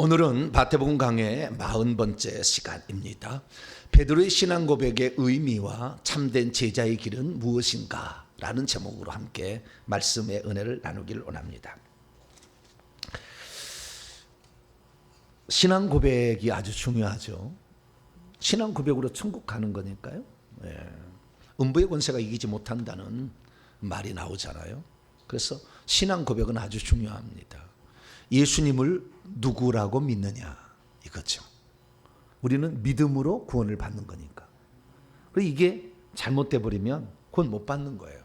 오늘은 마태복음 강의 40번째 시간입니다. 베드로의 신앙 고백의 의미와 참된 제자의 길은 무엇인가? 라는 제목으로 함께 말씀의 은혜를 나누기를 원합니다. 신앙 고백이 아주 중요하죠. 신앙 고백으로 천국 가는 거니까요. 음부의 권세가 이기지 못한다는 말이 나오잖아요. 그래서 신앙 고백은 아주 중요합니다. 예수님을 누구라고 믿느냐 이거죠. 우리는 믿음으로 구원을 받는 거니까. 그리고 이게 잘못돼 버리면 구원 못 받는 거예요.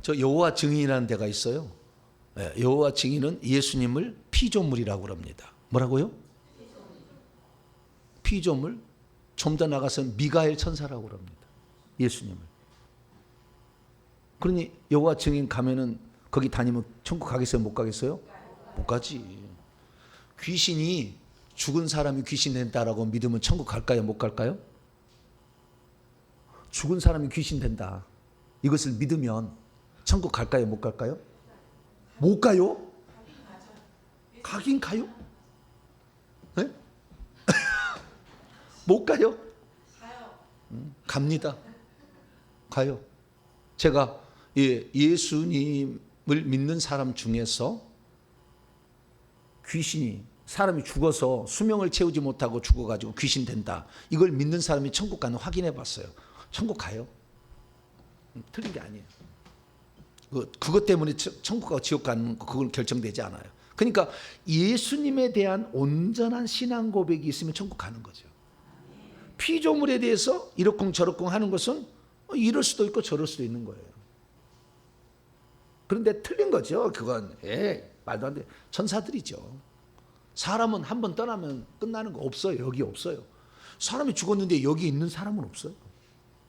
저 여호와 증인이라는 데가 있어요. 여호와 증인은 예수님을 피조물이라고 그럽니다. 뭐라고요? 피조물. 좀 더 나가서 미가엘 천사라고 그럽니다. 예수님을. 그러니 여호와 증인 가면은 거기 다니면 천국 가겠어요? 못 가겠어요? 못 가지. 귀신이 죽은 사람이 귀신 된다라고 믿으면 천국 갈까요? 못 갈까요? 죽은 사람이 귀신 된다. 이것을 믿으면 천국 갈까요? 못 갈까요? 못 가요? 가긴 가요? 네? 못 가요? 갑니다. 가요. 제가 예수님을 믿는 사람 중에서 귀신이 사람이 죽어서 수명을 채우지 못하고 죽어가지고 귀신 된다. 이걸 믿는 사람이 천국 가는 확인해 봤어요. 천국 가요? 틀린 게 아니에요. 그것 때문에 천국과 지옥 가는 거 그건 결정되지 않아요. 그러니까 예수님에 대한 온전한 신앙 고백이 있으면 천국 가는 거죠. 피조물에 대해서 이러쿵저러쿵 하는 것은 이럴 수도 있고 저럴 수도 있는 거예요. 그런데 틀린 거죠. 그건 말도 안 돼. 천사들이죠. 사람은 한 번 떠나면 끝나는 거 없어요. 여기 없어요. 사람이 죽었는데 여기 있는 사람은 없어요.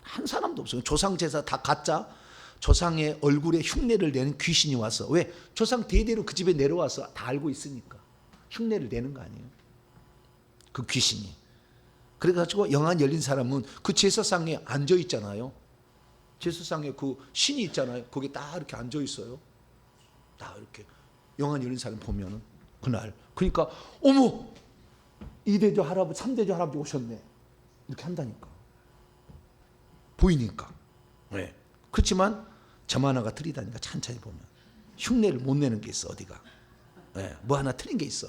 한 사람도 없어요. 조상 제사 다 가짜. 조상의 얼굴에 흉내를 내는 귀신이 와서. 왜? 조상 대대로 그 집에 내려와서 다 알고 있으니까 흉내를 내는 거 아니에요. 그 귀신이. 그래가지고 영안 열린 사람은 그 제사상에 앉아 있잖아요. 제사상에 그 신이 있잖아요. 거기에 딱 이렇게 앉아 있어요. 딱 이렇게 영안 열린 사람 보면은 그날. 그러니까 어머 2대조 할아버지 3대조 할아버지 오셨네. 이렇게 한다니까. 보이니까. 네. 그렇지만 점 하나가 틀리다니까 천천히 보면. 흉내를 못 내는 게 있어 어디가. 네. 뭐 하나 틀린 게 있어.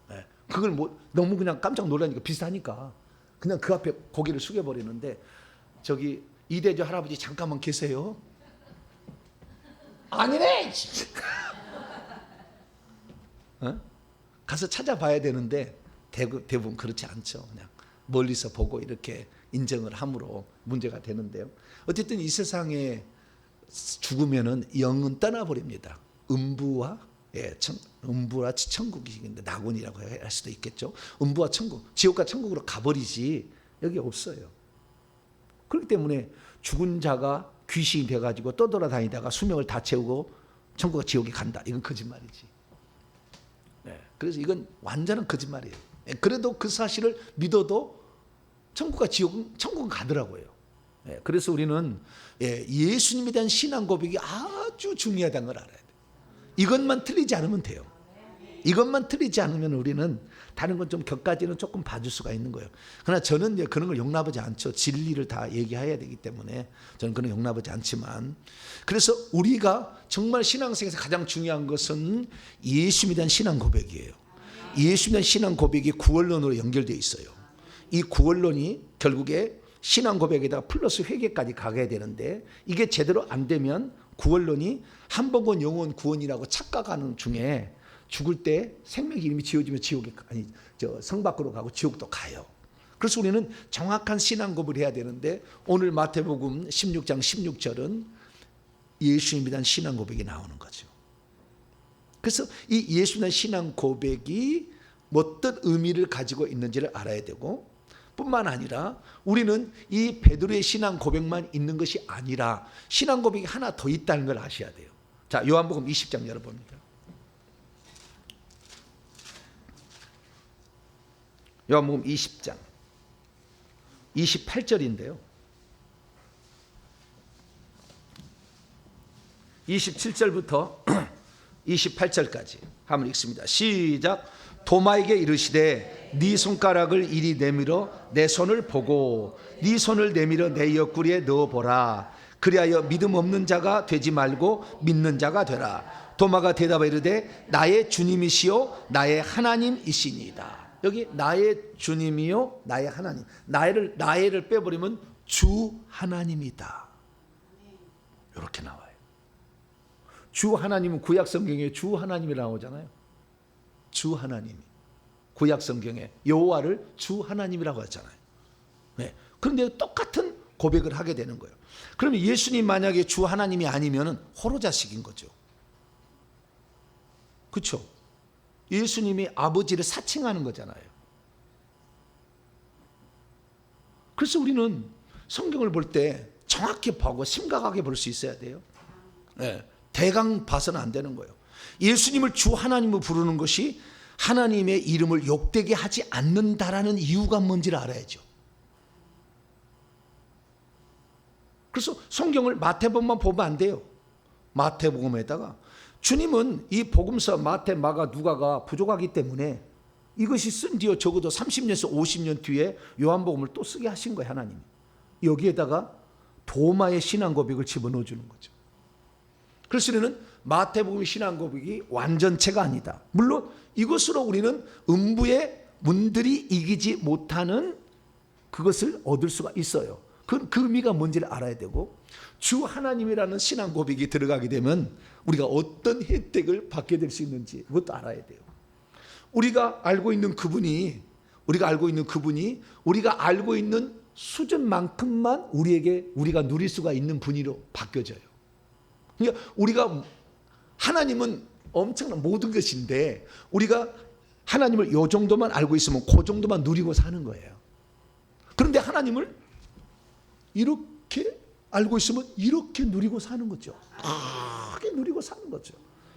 네. 그걸 뭐 너무 그냥 깜짝 놀라니까 비슷하니까 그냥 그 앞에 고개를 숙여버리는데 저기 2대조 할아버지 잠깐만 계세요. 아니네. 어? 가서 찾아봐야 되는데 대부분 그렇지 않죠. 그냥 멀리서 보고 이렇게 인정을 함으로 문제가 되는데요. 어쨌든 이 세상에 죽으면은 영은 떠나버립니다. 음부와 천국이 낙원이라고 할 수도 있겠죠. 음부와 천국, 지옥과 천국으로 가버리지 여기 없어요. 그렇기 때문에 죽은 자가 귀신이 돼가지고 떠돌아다니다가 수명을 다 채우고 천국과 지옥에 간다. 이건 거짓말이지. 그래서 이건 완전한 거짓말이에요. 그래도 그 사실을 믿어도 천국과 천국은 가더라고요. 그래서 우리는 예수님에 대한 신앙 고백이 아주 중요하다는 걸 알아야 돼요. 이것만 틀리지 않으면 돼요. 이것만 틀리지 않으면 우리는 다른 건 좀 격까지는 조금 봐줄 수가 있는 거예요. 그러나 저는 그런 걸 용납하지 않죠. 진리를 다 얘기해야 되기 때문에 저는 그런 걸 용납하지 않지만, 그래서 우리가 정말 신앙생에서 가장 중요한 것은 예수님에 대한 신앙 고백이에요. 예수님에 대한 신앙 고백이 구원론으로 연결되어 있어요. 이 구원론이 결국에 신앙 고백에다가 플러스 회개까지 가게 되는데, 이게 제대로 안 되면 구원론이 한 번 구원 영원 구원이라고 착각하는 중에 죽을 때 생명의 이름이 지어지면 성 밖으로 가고 지옥도 가요. 그래서 우리는 정확한 신앙 고백을 해야 되는데, 오늘 마태복음 16장 16절은 예수님에 대한 신앙 고백이 나오는 거죠. 그래서 이 예수님에 대한 신앙 고백이 어떤 의미를 가지고 있는지를 알아야 되고, 뿐만 아니라 우리는 이 베드로의 신앙 고백만 있는 것이 아니라 신앙 고백이 하나 더 있다는 걸 아셔야 돼요. 자, 요한복음 20장 열어봅니다. 요한복음 20장 28절인데요. 27절부터 28절까지 한번 읽습니다. 시작. 도마에게 이르시되 네 손가락을 이리 내밀어 내 손을 보고 네 손을 내밀어 내 옆구리에 넣어보라. 그리하여 믿음 없는 자가 되지 말고 믿는 자가 되라. 도마가 대답하여 이르되 나의 주님이시요 나의 하나님이시니이다. 여기 나의 주님이요 나의 하나님, 나의를 빼버리면 주 하나님이다, 이렇게 나와요. 주 하나님은 구약 성경에 주 하나님이라고 나오잖아요. 주 하나님, 구약 성경에 여호와를 주 하나님이라고 하잖아요. 네. 그런데 똑같은 고백을 하게 되는 거예요. 그러면 예수님 만약에 주 하나님이 아니면 호로자식인 거죠. 그렇죠? 예수님이 아버지를 사칭하는 거잖아요. 그래서 우리는 성경을 볼 때 정확히 보고 심각하게 볼 수 있어야 돼요. 네. 대강 봐서는 안 되는 거예요. 예수님을 주 하나님으로 부르는 것이 하나님의 이름을 욕되게 하지 않는다라는 이유가 뭔지를 알아야죠. 그래서 성경을 마태복음만 보면 안 돼요. 마태복음에다가 주님은 이 복음서 마태, 마가, 누가가 부족하기 때문에 이것이 쓴 뒤에 적어도 30년에서 50년 뒤에 요한복음을 또 쓰게 하신 거예요, 하나님이. 여기에다가 도마의 신앙 고백을 집어넣어 주는 거죠. 그래서 우리는 마태복음의 신앙 고백이 완전체가 아니다. 물론 이것으로 우리는 음부의 문들이 이기지 못하는 그것을 얻을 수가 있어요. 그 의미가 뭔지를 알아야 되고, 주 하나님이라는 신앙 고백이 들어가게 되면 우리가 어떤 혜택을 받게 될 수 있는지 그것도 알아야 돼요. 우리가 알고 있는 그분이 우리가 알고 있는 수준만큼만 우리가 누릴 수가 있는 분위로 바뀌어져요. 그러니까 우리가 하나님은 엄청난 모든 것인데 우리가 하나님을 요 정도만 알고 있으면 그 정도만 누리고 사는 거예요. 그런데 하나님을 이렇게 알고 있으면 이렇게 누리고 사는 거죠. 크게 누리고 사는 거죠.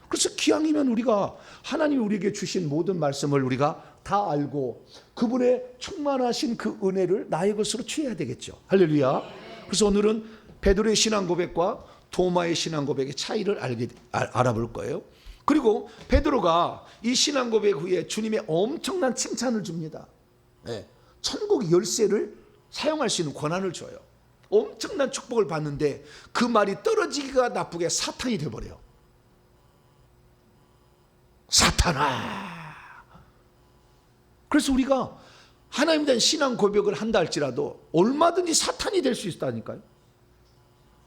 그래서 기왕이면 우리가 하나님이 우리에게 주신 모든 말씀을 우리가 다 알고 그분의 충만하신 그 은혜를 나의 것으로 취해야 되겠죠. 할렐루야. 그래서 오늘은 베드로의 신앙 고백과 도마의 신앙 고백의 차이를 알아볼 거예요. 그리고 베드로가 이 신앙 고백 후에 주님의 엄청난 칭찬을 줍니다. 네. 천국 열쇠를 사용할 수 있는 권한을 줘요. 엄청난 축복을 받는데 그 말이 떨어지기가 나쁘게 사탄이 되어버려요. 사탄아. 그래서 우리가 하나님에 대한 신앙 고백을 한다 할지라도 얼마든지 사탄이 될 수 있다니까요.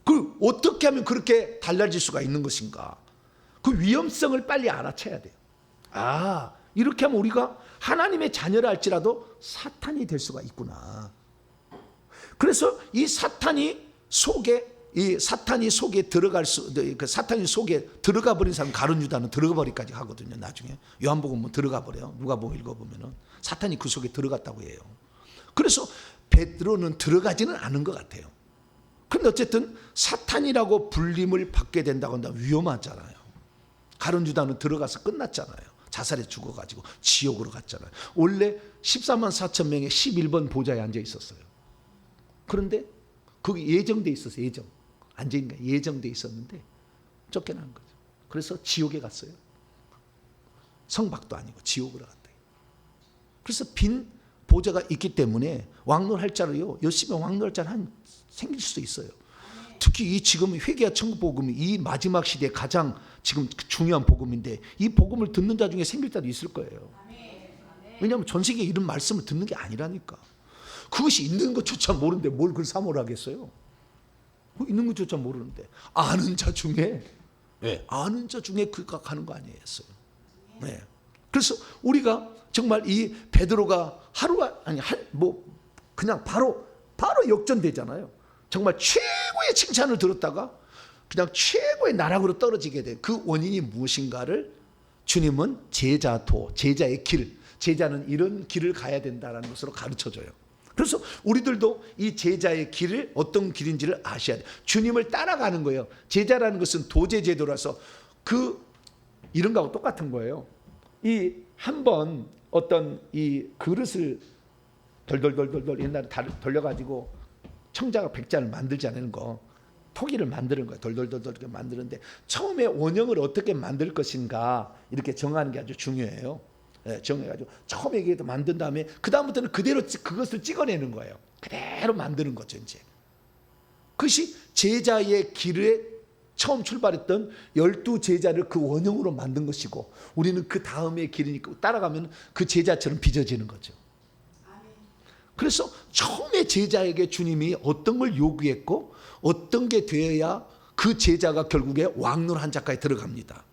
그 어떻게 하면 그렇게 달라질 수가 있는 것인가? 그 위험성을 빨리 알아채야 돼요. 아, 이렇게 하면 우리가 하나님의 자녀라 할지라도 사탄이 될 수가 있구나. 그래서 이 사탄이 속에 들어가 버린 사람 가룟 유다는 들어가 버리까지 하거든요. 나중에 요한복음 들어가 버려요. 누가복음 읽어보면은 사탄이 그 속에 들어갔다고 해요. 그래서 베드로는 들어가지는 않은 것 같아요. 그런데 어쨌든 사탄이라고 불림을 받게 된다고 한다면 위험하잖아요. 가룟 유다는 들어가서 끝났잖아요. 자살해 죽어가지고 지옥으로 갔잖아요. 원래 14만 4천 명의 11번 보좌에 앉아 있었어요. 그런데 거기 예정돼 있었어요. 예정돼 있었는데 쫓겨난 거죠. 그래서 지옥에 갔어요. 성박도 아니고 지옥으로 갔다. 그래서 빈 보좌가 있기 때문에 왕노할 자로요. 열심히 왕노할 자로 생길 수도 있어요. 특히 이 지금 회개와 천국 복음이 이 마지막 시대에 가장 지금 중요한 복음인데 이 복음을 듣는 자 중에 생길 자도 있을 거예요. 왜냐하면 전 세계에 이런 말씀을 듣는 게 아니라니까. 그것이 있는 것조차 모르는데 뭘 그걸 사모를 하겠어요. 있는 것조차 모르는데 아는 자 중에 그가 가는 거 아니에요. 네. 그래서 우리가 정말 이 베드로가 그냥 바로 역전되잖아요. 정말 최고의 칭찬을 들었다가 그냥 최고의 나락으로 떨어지게 된 그 원인이 무엇인가를 주님은 제자의 길, 제자는 이런 길을 가야 된다는 것으로 가르쳐줘요. 그래서 우리들도 이 제자의 길을 어떤 길인지를 아셔야 돼요. 주님을 따라가는 거예요. 제자라는 것은 도제 제도라서 그 이런 거하고 똑같은 거예요. 이 한 번 어떤 이 그릇을 돌돌돌돌 옛날에 돌려가지고 청자가 백자를 만들지 않는 거 토기를 만드는 거예요. 돌돌돌돌 이렇게 만드는데 처음에 원형을 어떻게 만들 것인가 이렇게 정하는 게 아주 중요해요. 예, 정해가지고 처음에 이게 만든 다음에 그 다음부터는 그대로 그것을 찍어내는 거예요. 그대로 만드는 거죠. 이제 그것이 제자의 길에 처음 출발했던 12제자를 그 원형으로 만든 것이고, 우리는 그 다음의 길이니까 따라가면 그 제자처럼 빚어지는 거죠. 그래서 처음에 제자에게 주님이 어떤 걸 요구했고 어떤 게 되어야 그 제자가 결국에 왕노릇한 자까지 들어갑니다.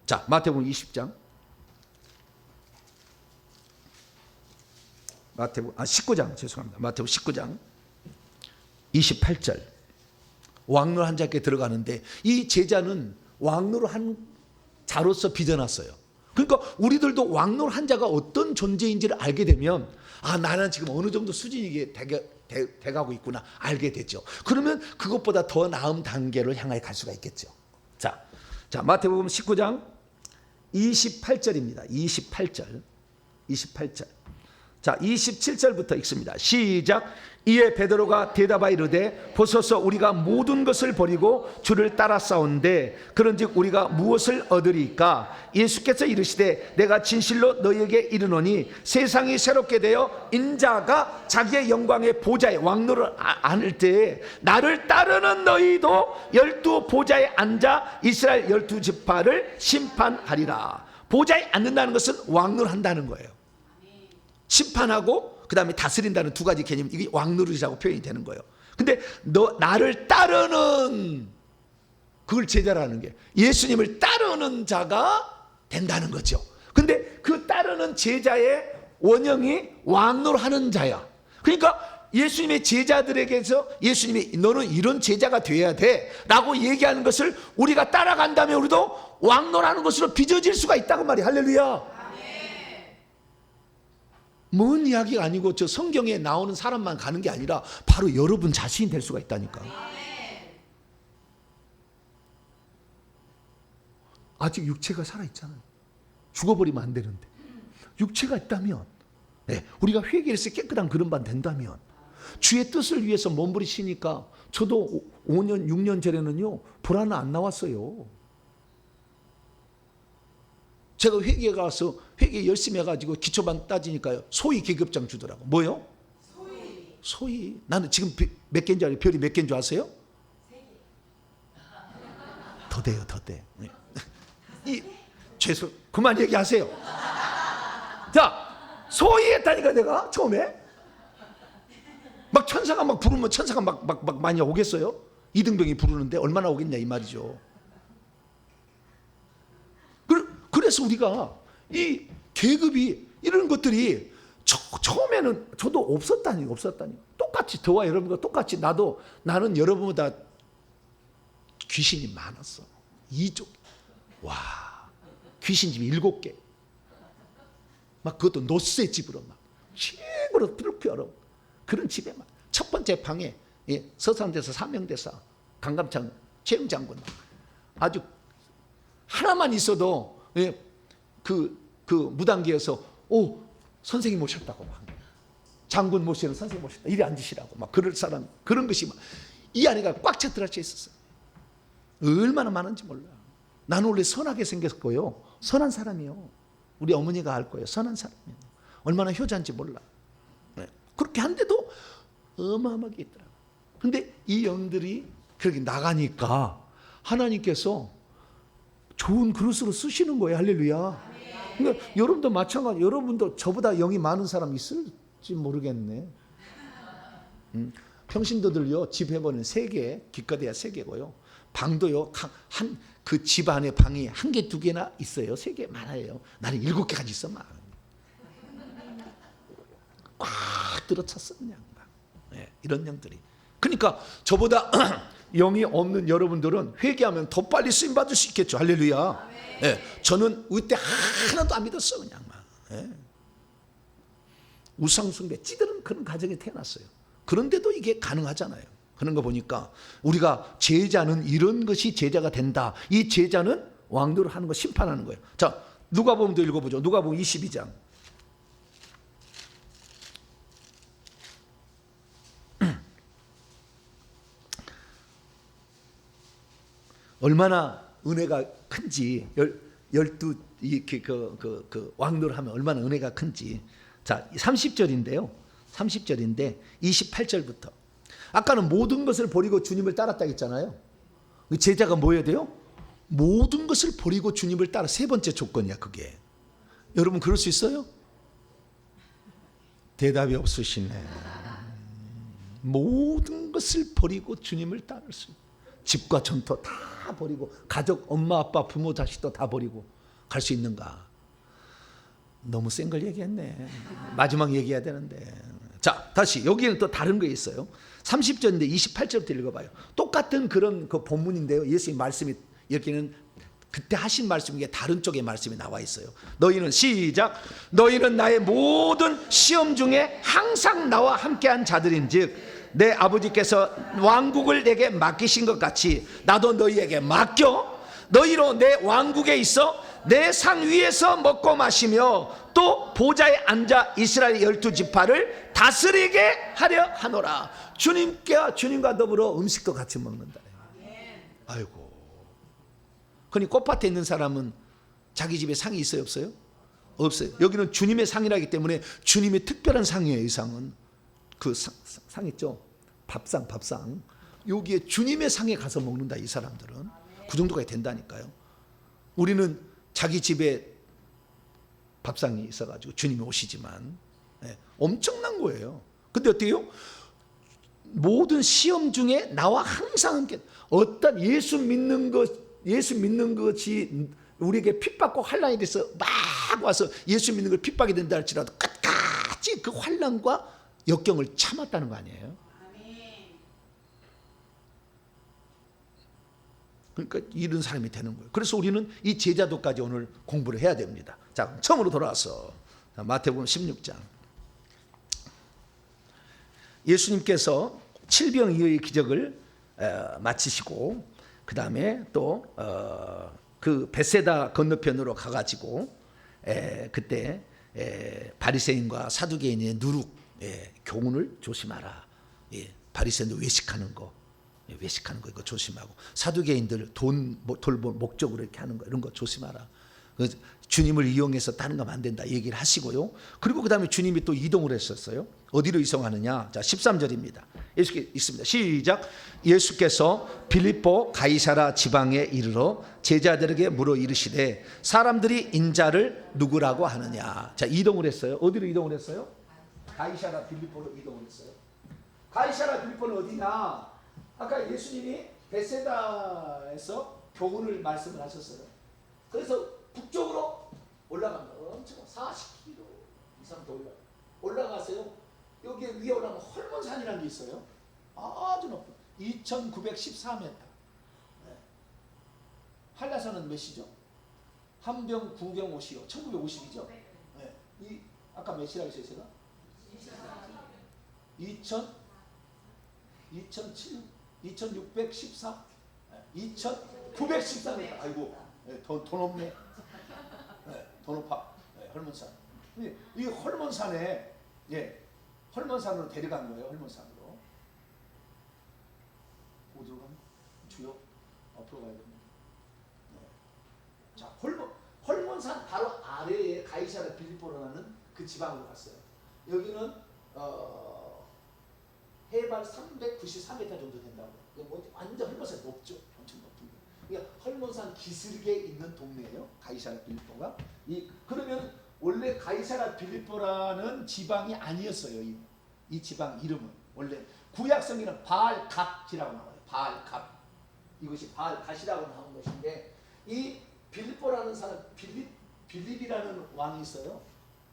자, 마태복음 20장. 19장 죄송합니다. 마태복음 19장 28절. 왕노릇한 자께 들어가는데 이 제자는 왕노릇한 자로서 빚어놨어요. 그러니까 우리들도 왕노릇한 자가 어떤 존재인지를 알게 되면 나는 지금 어느 정도 수준이 돼가고 있구나 알게 되죠. 그러면 그것보다 더 나은 단계를 향하여 갈 수가 있겠죠. 자 마태복음 19장 28절입니다. 28절. 자, 27절부터 읽습니다. 시작. 이에 베드로가 대답하여 이르되 보소서 우리가 모든 것을 버리고 주를 따라 싸운데 그런즉 우리가 무엇을 얻으리까? 예수께서 이르시되 내가 진실로 너희에게 이르노니 세상이 새롭게 되어 인자가 자기의 영광의 보좌에 왕노를 안을 때에 나를 따르는 너희도 12 보좌에 앉아 이스라엘 12지파를 심판하리라. 보좌에 앉는다는 것은 왕노를 한다는 거예요. 심판하고 그 다음에 다스린다는 두 가지 개념, 이게 왕노릇이라고 표현이 되는 거예요. 근데 나를 따르는, 그걸 제자라는 게 예수님을 따르는 자가 된다는 거죠. 근데 그 따르는 제자의 원형이 왕노릇하는 자야. 그러니까 예수님의 제자들에게서 예수님이 너는 이런 제자가 돼야 돼 라고 얘기하는 것을 우리가 따라간다면 우리도 왕노릇하는 것으로 빚어질 수가 있다고 말이야. 할렐루야. 먼 이야기가 아니고 저 성경에 나오는 사람만 가는 게 아니라 바로 여러분 자신이 될 수가 있다니까. 아직 육체가 살아있잖아요. 죽어버리면 안 되는데 육체가 있다면, 우리가 회개해서 깨끗한 그릇만 된다면, 주의 뜻을 위해서 몸부리시니까 저도 5년 6년 전에는요 불안은 안 나왔어요. 제가 회계에 가서 회계 열심히 해가지고 기초반 따지니까요 소위 계급장 주더라고. 뭐요? 소위. 나는 지금 몇 개인 줄 알아요? 별이 몇 개인 줄 아세요? 3개. 더 돼요, 더 돼. 죄송, 그만 얘기하세요. 자, 소위 했다니까 내가 처음에 막 천사가 막 부르면 천사가 막 많이 오겠어요? 이등병이 부르는데 얼마나 오겠냐 이 말이죠. 그래서 우리가 이 계급이 이런 것들이 처음에는 저도 없었다니. 똑같이 저와 여러분과 똑같이 나는 여러분보다 귀신이 많았어. 2조. 와, 귀신집이 7개. 막 그것도 노쇠 집으로 막 최고로 불쾌하러 그런 집에 막 첫 번째 방에 서산대사 사명대사 강감창 최영장군 아주 하나만 있어도 그 무당기에서 선생님 모셨다고 막 장군 모시는 선생님 모셨다 이리 앉으시라고 막 그럴 사람, 그런 것이 막 이 안에가 꽉 차 들어쳐 있었어요. 얼마나 많은지 몰라. 나는 원래 선하게 생겼고요 선한 사람이요. 우리 어머니가 알 거예요. 선한 사람이에요. 얼마나 효자인지 몰라. 그렇게 한데도 어마어마하게 있더라고요. 근데 이 영들이 그렇게 나가니까 하나님께서 좋은 그릇으로 쓰시는 거예요. 할렐루야. 그러니까 여러분도 마찬가지. 여러분도 저보다 영이 많은 사람 있을지 모르겠네. 평신도들요 집 해보는 3개, 기껏해야 3개고요. 방도요 그 집 안에 방이 1개, 2개나 있어요. 3개 많아요. 나는 7개까지 있어 막. 꽉 들어찼어 그냥 막. 이런 영들이. 그러니까 저보다 영이 없는 여러분들은 회개하면 더 빨리 쓰임 받을 수 있겠죠. 할렐루야. 저는 그때 하나도 안 믿었어 그냥 막. 우상숭배 찌들은 그런 가정에 태어났어요. 그런데도 이게 가능하잖아요. 그런 거 보니까 우리가 제자는 이런 것이 제자가 된다. 이 제자는 왕도를 하는 거 심판하는 거예요. 자, 누가복음도 읽어보죠. 누가복음 22장. 얼마나 은혜가 큰지, 12 이렇게 그 왕노를 하면 얼마나 은혜가 큰지. 자, 30절인데요. 30절인데 28절부터. 아까는 모든 것을 버리고 주님을 따랐다 했잖아요. 제자가 뭐 해야 돼요? 모든 것을 버리고 주님을 따라. 세 번째 조건이야, 그게. 여러분 그럴 수 있어요? 대답이 없으시네. 모든 것을 버리고 주님을 따를 수 있어요. 집과 전토 다 버리고, 가족, 엄마, 아빠, 부모, 자식도 다 버리고 갈 수 있는가? 너무 센 걸 얘기했네. 마지막 얘기해야 되는데. 자, 다시 여기는 또 다른 게 있어요. 30절인데 28절부터 읽어봐요. 똑같은 그런 그 본문인데요. 예수님 말씀이 여기는 그때 하신 말씀 중에 다른 쪽의 말씀이 나와 있어요. 너희는, 시작, 너희는 나의 모든 시험 중에 항상 나와 함께한 자들인즉 내 아버지께서 왕국을 내게 맡기신 것 같이 나도 너희에게 맡겨 너희로 내 왕국에 있어 내 상 위에서 먹고 마시며 또 보좌에 앉아 이스라엘 12지파를 다스리게 하려 하노라. 주님과 더불어 음식도 같이 먹는다. 아이고. 그러니 꽃밭에 있는 사람은 자기 집에 상이 있어요, 없어요? 없어요. 여기는 주님의 상이라기 때문에 주님의 특별한 상이에요. 이 상은 그 상 있죠? 밥상. 여기에 주님의 상에 가서 먹는다. 이 사람들은 그 정도가 된다니까요. 우리는 자기 집에 밥상이 있어가지고 주님이 오시지만 엄청난 거예요. 근데 어때요? 모든 시험 중에 나와 항상 함께. 어떤 예수 믿는 것이 우리에게 핍박과 환난이 돼서 막 와서 예수 믿는 걸 핍박이 된다 할지라도 끝까지 그 환난과 역경을 참았다는 거 아니에요? 그러니까 이런 사람이 되는 거예요. 그래서 우리는 이 제자도까지 오늘 공부를 해야 됩니다. 자, 처음으로 돌아와서 마태복음 16장. 예수님께서 7병 이후의 기적을 마치시고 그 다음에 또 그 벳세다 건너편으로 가가지고 그때 바리새인과 사두개인의 누룩 교훈을 조심하라. 바리새인들 외식하는 거 이거 조심하고, 사두개인들 돌볼 목적으로 이렇게 하는 거 이런 거 조심하라. 주님을 이용해서 다른 거 하면 안 된다 얘기를 하시고요. 그리고 그 다음에 주님이 또 이동을 했었어요. 어디로 이송하느냐? 자, 13절입니다. 예수께 있습니다. 시작. 예수께서 빌립보 가이사라 지방에 이르러 제자들에게 물어 이르시되 사람들이 인자를 누구라고 하느냐? 자, 이동을 했어요. 어디로 이동을 했어요? 가이사라 빌립보로 이동을 했어요. 가이사라 빌립보는 어디냐? 아까 예수님이 벳세다에서 교훈을 말씀을 하셨어요. 그래서 북쪽으로 올라갑니다. 엄청 40km 이상 더 올라가세요. 여기 위에 올라가면 헐몬산이라는 게 있어요. 아주 높은 2914m. 한라산은 몇이죠? 한병, 구병, 오시요. 1950이죠? 이 아까 몇이라고 했어요? 2614? 2914m. 아이고, 돈 없네. 돈 높아. 헐몬산. 이 헐몬산에, 헐몬산으로 데려간 거예요. 헐몬산으로. 어디로 가면? 주요 앞으로 가야 됩니다. 자, 헐몬산 바로 아래에 가이사라 빌립보라는 그 지방으로 갔어요. 여기는 해발 393m 정도 된다고. 완전 헐몬산 높죠. 엄청 높은 거. 그러니까 헐몬산 기슭에 있는 동네예요. 가이사라 빌립보가. 그러면 원래 가이사라 빌립보라는 지방이 아니었어요. 이 지방 이름은 원래 구약성에는 바알갓이라고 나와요. 바알갓. 이것이 바알갓이라고 나온 것인데, 이 빌립보라는 사람, 빌립이라는 왕이 있어요.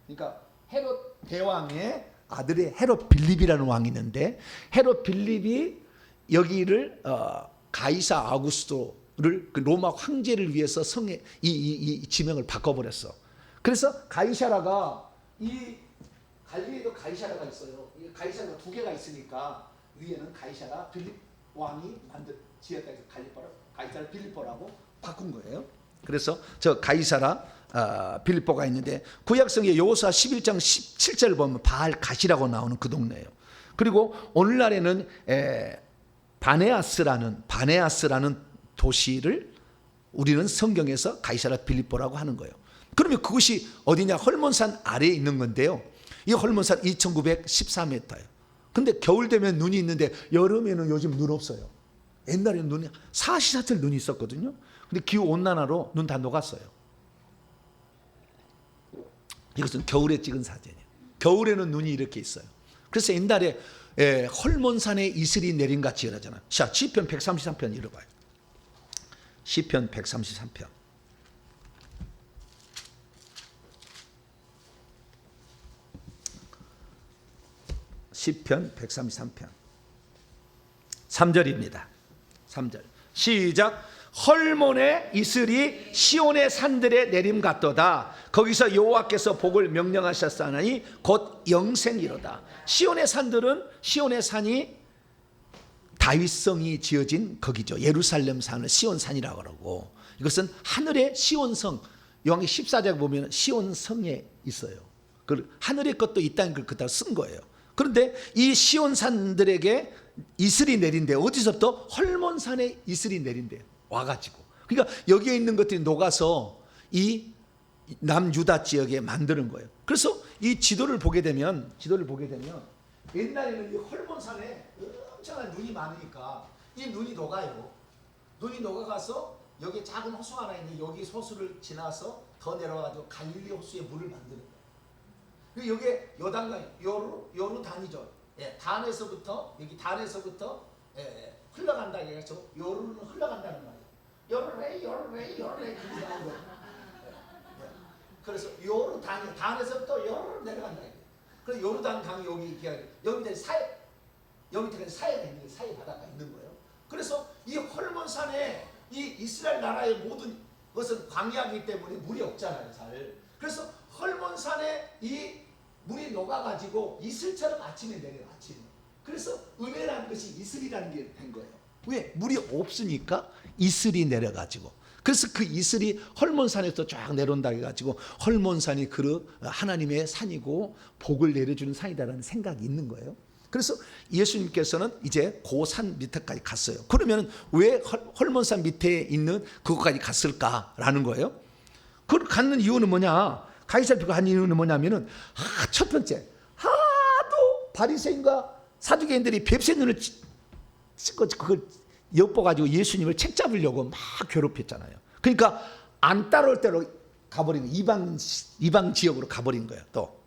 그러니까 헤롯 대왕의 아들의 헤롯 빌립이라는 왕이 있는데, 헤롯 빌립이 여기를 가이사 아구스토를 그 로마 황제를 위해서 성에 이 지명을 바꿔버렸어. 그래서 가이사라가, 이 갈릴리에도 가이사라가 있어요. 이 가이사라가 두 개가 있으니까 위에는 가이사라 빌립 왕이 지었다 해서 가이사라 빌립보라고 바꾼 거예요. 그래서 저 가이사라 빌립보가 있는데, 구약성의 여호수아 11장 17절을 보면 바알갓이라고 나오는 그 동네예요. 그리고 오늘날에는 바네아스라는 도시를 우리는 성경에서 가이사랴 빌립보라고 하는 거예요. 그러면 그것이 어디냐? 헐몬산 아래에 있는 건데요. 이 헐몬산 2914m예요. 근데 겨울 되면 눈이 있는데 여름에는 요즘 눈 없어요. 옛날에는 눈이 사시사철 눈이 있었거든요. 근데 기후 온난화로 눈 다 녹았어요. 이것은 겨울에 찍은 사진이에요. 겨울에는 눈이 이렇게 있어요. 그래서 옛날에 헐몬산에 이슬이 내린 같이 일하잖아요. 자, 시편 133편 읽어봐요. 시편 133편. 시편 133편 3절입니다. 3절 시작. 헐몬의 이슬이 시온의 산들에 내림 같도다. 거기서 여호와께서 복을 명령하셨사나니 곧 영생이로다. 시온의 산들은, 시온의 산이 다윗성이 지어진 거기죠. 예루살렘 산을 시온산이라고 그러고, 이것은 하늘의 시온성, 요한계 14장 보면 시온성에 있어요. 그 하늘의 것도 있다는 걸 그다 쓴 거예요. 그런데 이 시온산들에게 이슬이 내린대. 어디서부터? 헐몬산에 이슬이 내린대요. 와가지고. 그러니까 여기에 있는 것들이 녹아서 이 남유다 지역에 만드는 거예요. 그래서 이 지도를 보게 되면 옛날에는 이 헐몬산에 엄청난 눈이 많으니까 이 눈이 녹아요. 눈이 녹아가서 여기 작은 호수 하나 있는데 여기 호수를 지나서 더 내려가지고 갈릴리 호수에 물을 만드는 거예요. 그리고 여기에 요단강 요르단이죠. 단에서부터 여기 단에서부터 흘러간다 해가지고 요르는 흘러간다는 말이에요. 요르레 그래서 요르단이 단에서부터 요르 내려간다. 그래서 요르단 강이 여기 사해가 있는 사해 바다가 있는 거예요. 그래서 이 헐몬산에 이 이스라엘 나라의 모든 것은 광야이기 때문에 물이 없잖아요, 잘. 그래서 헐몬산에 이 물이 녹아가지고 이슬처럼 아침에 내려요, 아침에. 그래서 은혜라는 것이 이슬이라는 게 된 거예요. 왜? 물이 없으니까 이슬이 내려가지고. 그래서 그 이슬이 헐몬산에서 쫙 내려온다 해가지고 헐몬산이 하나님의 산이고 복을 내려주는 산이다라는 생각이 있는 거예요. 그래서 예수님께서는 이제 그 산 밑에까지 갔어요. 그러면 왜 헐몬산 밑에 있는 그것까지 갔을까라는 거예요. 그걸 갖는 이유는 뭐냐? 가이사랴가 한 이유는 뭐냐면은 첫 번째, 하도 바리새인과 사두개인들이 뱁새 눈을 찍고 그걸 엿보가지고 예수님을 책 잡으려고 막 괴롭혔잖아요. 그러니까 안 따라올 대로 가버린 거예요. 이방 지역으로 가버린 거예요. 또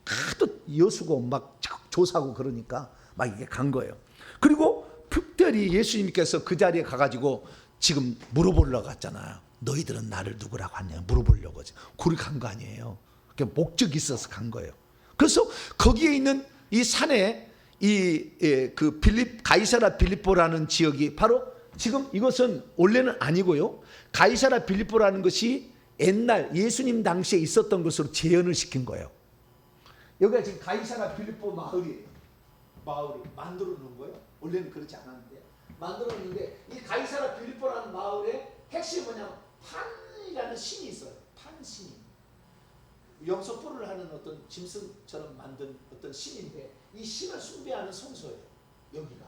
하도 여수고 막 조사고 그러니까 막 이게 간 거예요. 그리고 특별히 예수님께서 그 자리에 가가지고 지금 물어보려고 갔잖아요. 너희들은 나를 누구라고 하냐 물어보려고. 그리 간 거 아니에요. 목적이 있어서 간 거예요. 그래서 거기에 있는 이 산에 그 가이사랴 빌립보라는 지역이 바로 지금 이것은 원래는 아니고요. 가이사랴 빌립보라는 것이 옛날 예수님 당시에 있었던 것으로 재현을 시킨 거예요. 여기가 지금 가이사랴 빌립보 마을을 만들어 놓은 거예요. 원래는 그렇지 않았는데 만들어 놓는데 이 가이사랴 빌립보라는 마을의 핵심이 뭐냐면 판이라는 신이 있어요. 판신이 염소뿔을 하는 어떤 짐승처럼 만든 어떤 신인데 이 신을 숭배하는 성소예요. 여기가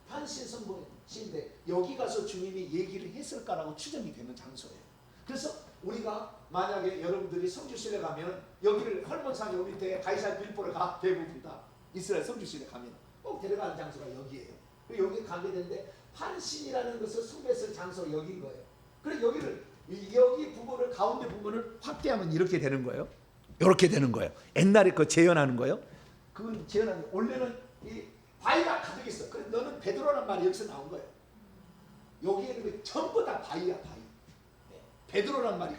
판신 성신인데 여기 가서 주님이 얘기를 했을까라고 추정이 되는 장소예요. 그래서 우리가 만약에 여러분들이 성주시내 가면 여기를 헐몬산 요 밑에 가이사랴 빌립보를 대부분 다 이스라엘 성주시내 가면 꼭 데려가는 장소가 여기예요. 여기 가게 되는데 판신이라는 것을 숭배했을 장소 여기인 거예요. 그리고 여기 부분을 가운데 부분을 확대하면 이렇게 되는 거예요. 이렇게 되는 거예요. 옛날에 그 재현하는 거예요. 그건 재현하는 원래는 이 바위가 가득 있어. 그래서 너는 베드로란 말이 여기서 나온 거예요. 여기에는 전부 다 바위야, 바위. 베드로란 말이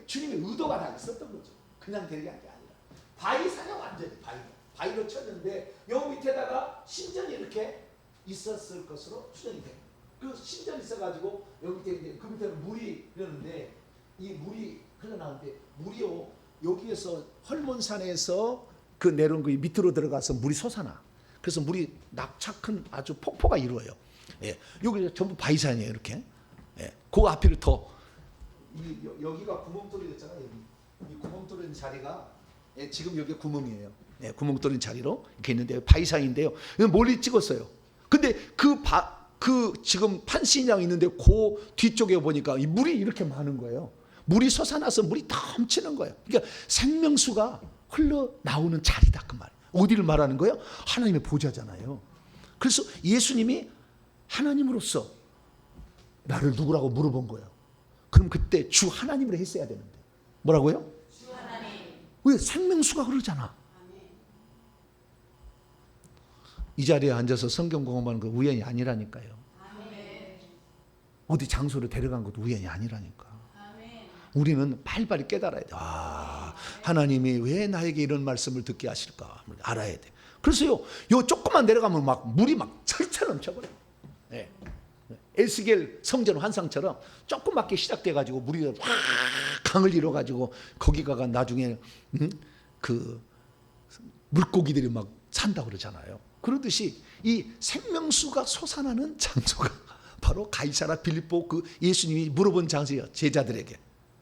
주님의 의도가 다 있었던 거죠. 그냥 데려간 게 아니라 바위 사냥 완전히 바위로 쳤는데 요 밑에다가 신전이 이렇게 있었을 것으로 추정이 돼요. 그 신전이 있어가지고 여기 밑에 그 밑에는 물이 흐르는데 이 물이 흘러나오는데 물이요 여기에서 헐몬산에서 그 내려온 그 밑으로 들어가서 물이 솟아나. 그래서 물이 낙차큰 아주 폭포가 이루어요. 여기 전부 바위산이에요 이렇게. 그 앞에를 더 여기가 구멍 뚫렸잖아요. 여기 이 구멍 뚫린 자리가 지금 여기 구멍이에요. 구멍 뚫린 자리로 이렇게 있는데 바위산인데요. 멀리 찍었어요. 근데 그 그 지금 판신양 있는데 그 뒤쪽에 보니까 이 물이 이렇게 많은 거예요. 물이 솟아나서 물이 넘치는 거예요. 그러니까 생명수가 흘러나오는 자리다 그 말. 어디를 말하는 거예요? 하나님의 보좌잖아요. 그래서 예수님이 하나님으로서 나를 누구라고 물어본 거예요. 그럼 그때 주 하나님으로 했어야 되는데 뭐라고요? 주 하나님. 왜? 생명수가 흐르잖아. 이 자리에 앉아서 성경 공부하는 거 우연이 아니라니까요. 아멘. 어디 장소로 데려간 것도 우연이 아니라니까. 아멘. 우리는 빨리빨리 깨달아야 돼. 아, 하나님이 왜 나에게 이런 말씀을 듣게 하실까 알아야 돼. 그래서요, 요 조금만 내려가면 막 물이 막 철철 넘쳐버려. 네. 에스겔 성전 환상처럼 조그맣게 시작돼가지고 물이 확 강을 이뤄가지고 거기가 나중에 그 물고기들이 막 산다고 그러잖아요. 그러듯이 이 생명수가 솟아나는 장소가 바로 가이사라 빌립보 그 예수님이 물어본 장소예요. 제자들에게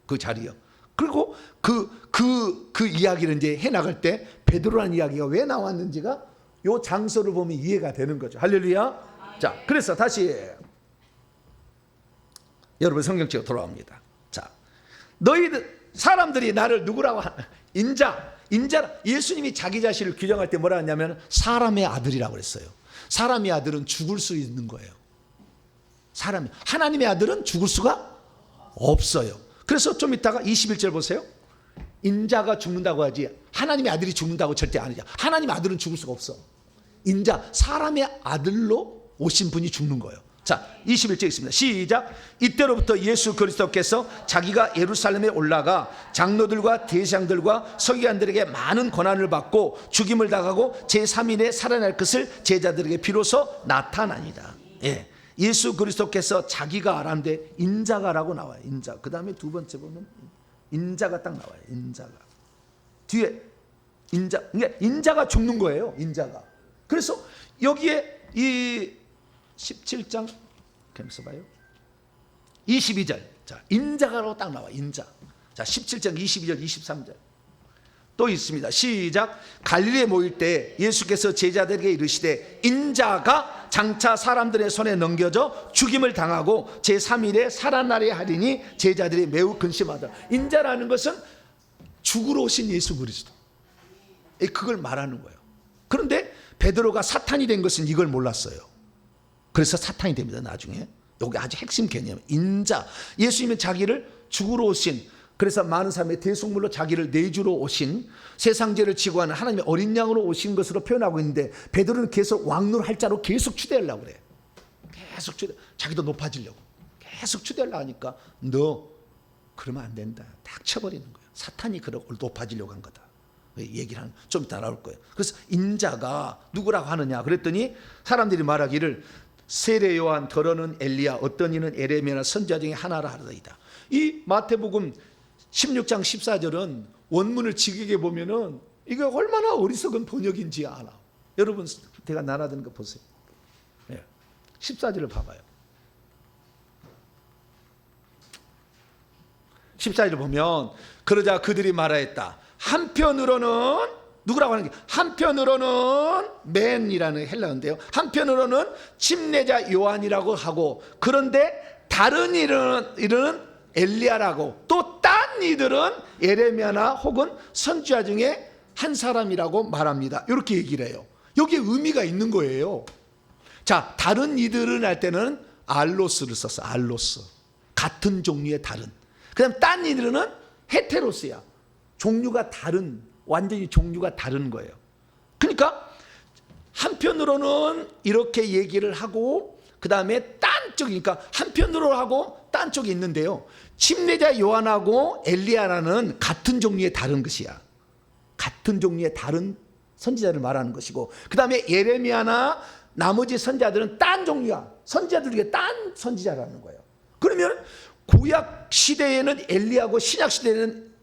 그 자리요. 그리고 그 이야기를 이제 해나갈 때 베드로라는 이야기가 왜 나왔는지가 요 장소를 보면 이해가 되는 거죠. 할렐루야. 자, 그래서 다시 여러분 성경책으로 돌아옵니다. 자, 너희들 사람들이 나를 누구라고 인자 예수님이 자기 자신을 규정할 때 뭐라 했냐면 사람의 아들이라고 그랬어요. 사람의 아들은 죽을 수 있는 거예요. 하나님의 아들은 죽을 수가 없어요. 그래서 좀 이따가 21절 보세요. 인자가 죽는다고 하지 하나님의 아들이 죽는다고 절대 아니죠. 하나님의 아들은 죽을 수가 없어. 사람의 아들로 오신 분이 죽는 거예요. 자, 21절 있습니다. 시작. 이때로부터 예수 그리스도께서 자기가 예루살렘에 올라가 장로들과 대장들과 서기관들에게 많은 고난을 받고 죽임을 당하고 제3일에 살아날 것을 제자들에게 비로소 나타나니라. 예. 예수 그리스도께서 자기가 알았는데 인자가라고 나와요. 인자. 그 다음에 두 번째 보면 인자가 딱 나와요. 인자가. 뒤에 인자가 죽는 거예요. 인자가. 그래서 여기에 이 17장 계속 봐요. 22절. 자, 인자가로 딱 나와. 인자. 자, 17장 22절 23절. 또 있습니다. 시작. 갈릴리에 모일 때 예수께서 제자들에게 이르시되 인자가 장차 사람들의 손에 넘겨져 죽임을 당하고 제3일에 살아나려 하리니 제자들이 매우 근심하다. 인자라는 것은 죽으러 오신 예수 그리스도. 그걸 말하는 거예요. 그런데 베드로가 사탄이 된 것은 이걸 몰랐어요. 그래서 사탄이 됩니다. 나중에. 여기 아주 핵심 개념. 인자. 예수님은 자기를 죽으러 오신, 그래서 많은 사람의 대속물로 자기를 내주러 오신, 세상죄를 지고 하는 하나님의 어린 양으로 오신 것으로 표현하고 있는데 베드로는 계속 왕노할 자로 계속 추대하려고 그래. 계속 자기도 높아지려고 계속 추대하려고 하니까 너 그러면 안 된다. 딱 쳐버리는 거예요. 사탄이 그러고 높아지려고 한 거다. 얘기를 하는, 좀 이따 나올 거예요. 그래서 인자가 누구라고 하느냐 그랬더니 사람들이 말하기를 세례 요한, 더러는 엘리야, 어떤 이는 에레미야나 선지자 중에 하나라 하더이다. 이 마태복음 16장 14절은 원문을 지기게 보면은 이게 얼마나 어리석은 번역인지 알아. 여러분 제가 나눠드는 거 보세요. 14절을 봐봐요. 14절을 보면 그러자 그들이 말하였다. 한편으로는 누구라고 하는 게, 한편으로는 맨이라는 헬라어인데요, 한편으로는 침례자 요한이라고 하고, 그런데 다른 이들은 엘리야라고, 또 딴 이들은 예레미야나 혹은 선지자 중에 한 사람이라고 말합니다. 이렇게 얘기를 해요. 여기에 의미가 있는 거예요. 자, 다른 이들은 할 때는 알로스를 썼어. 알로스. 같은 종류의 다른. 그 다음 딴 이들은 헤테로스야. 종류가 다른, 완전히 종류가 다른 거예요. 그러니까 한편으로는 이렇게 얘기를 하고 그 다음에 딴 쪽이니까 한편으로 하고 딴 쪽이 있는데요, 침례자 요한하고 엘리야라는 같은 종류의 다른 것이야. 같은 종류의 다른 선지자를 말하는 것이고, 그 다음에 예레미야나 나머지 선지자들은 딴 종류야. 선지자들 중에 딴 선지자라는 거예요. 그러면 구약 시대에는 엘리야고 신약 시대에는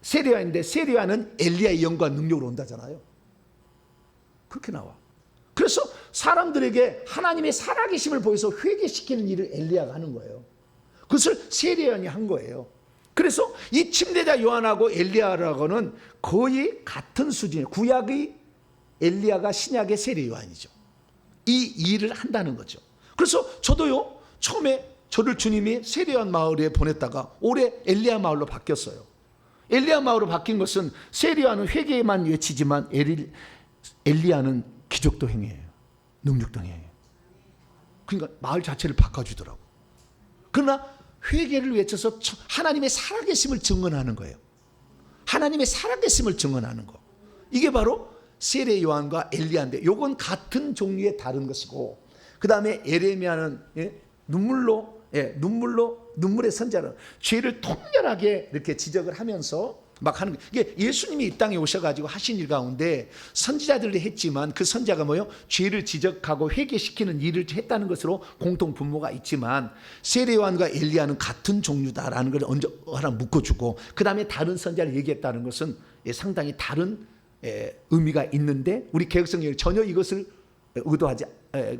세례요한인데 세례요한은 엘리야의 영과 능력으로 온다잖아요. 그렇게 나와. 그래서 사람들에게 하나님의 살아계심을 보여서 회개시키는 일을 엘리야가 하는 거예요. 그것을 세례요한이 한 거예요. 그래서 이 침례자 요한하고 엘리야라고는 거의 같은 수준이에요. 구약의 엘리야가 신약의 세례요한이죠. 이 일을 한다는 거죠. 그래서 저도요, 처음에 저를 주님이 세례요한 마을에 보냈다가 올해 엘리야 마을로 바뀌었어요. 엘리야 마을로 바뀐 것은 세례요한은 회개만 외치지만 엘리야는 기적도 행해요. 능력도 행해요. 그러니까 마을 자체를 바꿔주더라고. 그러나 회개를 외쳐서 하나님의 살아계심을 증언하는 거예요. 하나님의 살아계심을 증언하는 거. 이게 바로 세례 요한과 엘리야인데, 이건 같은 종류의 다른 것이고, 그 다음에 예레미야는 눈물의 선자는 죄를 통렬하게 이렇게 지적을 하면서 막 하는 거예요. 이게 예수님이 이 땅에 오셔가지고 하신 일 가운데 선지자들이 했지만, 그 선자가 뭐요? 죄를 지적하고 회개시키는 일을 했다는 것으로 공통 분모가 있지만, 세례 요한과 엘리야는 같은 종류다라는 걸 언제 하나 묶어주고, 그 다음에 다른 선자를 얘기했다는 것은 상당히 다른 의미가 있는데, 우리 개혁성경이 전혀 이것을 의도하지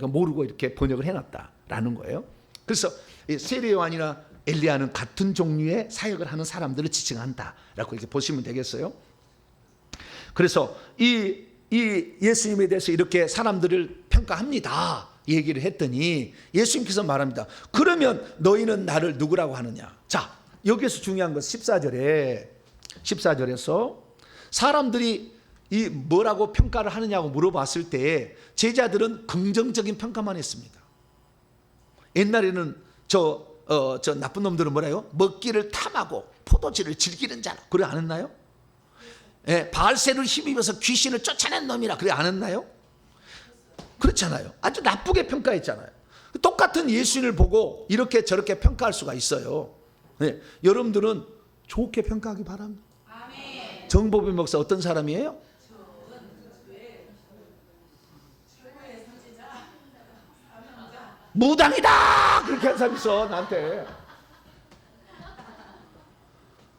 모르고 이렇게 번역을 해놨다라는 거예요. 그래서 세례 요한이나 엘리야는 같은 종류의 사역을 하는 사람들을 지칭한다라고 이렇게 보시면 되겠어요. 그래서 이 예수님에 대해서 이렇게 사람들을 평가합니다 얘기를 했더니, 예수님께서 말합니다. 그러면 너희는 나를 누구라고 하느냐? 자, 여기에서 중요한 것은 14절에서 사람들이 이 뭐라고 평가를 하느냐고 물어봤을 때 제자들은 긍정적인 평가만 했습니다. 옛날에는 저 나쁜 놈들은 뭐라요? 먹기를 탐하고 포도주를 즐기는 자라. 그래 안 했나요? 예, 바알세를 힘입어서 귀신을 쫓아낸 놈이라. 그래 안 했나요? 그렇잖아요. 아주 나쁘게 평가했잖아요. 똑같은 예수님을 보고 이렇게 저렇게 평가할 수가 있어요. 예, 여러분들은 좋게 평가하기 바랍니다. 아멘. 정보빈 목사 어떤 사람이에요? 무당이다! 그렇게 한 사람 있어, 나한테.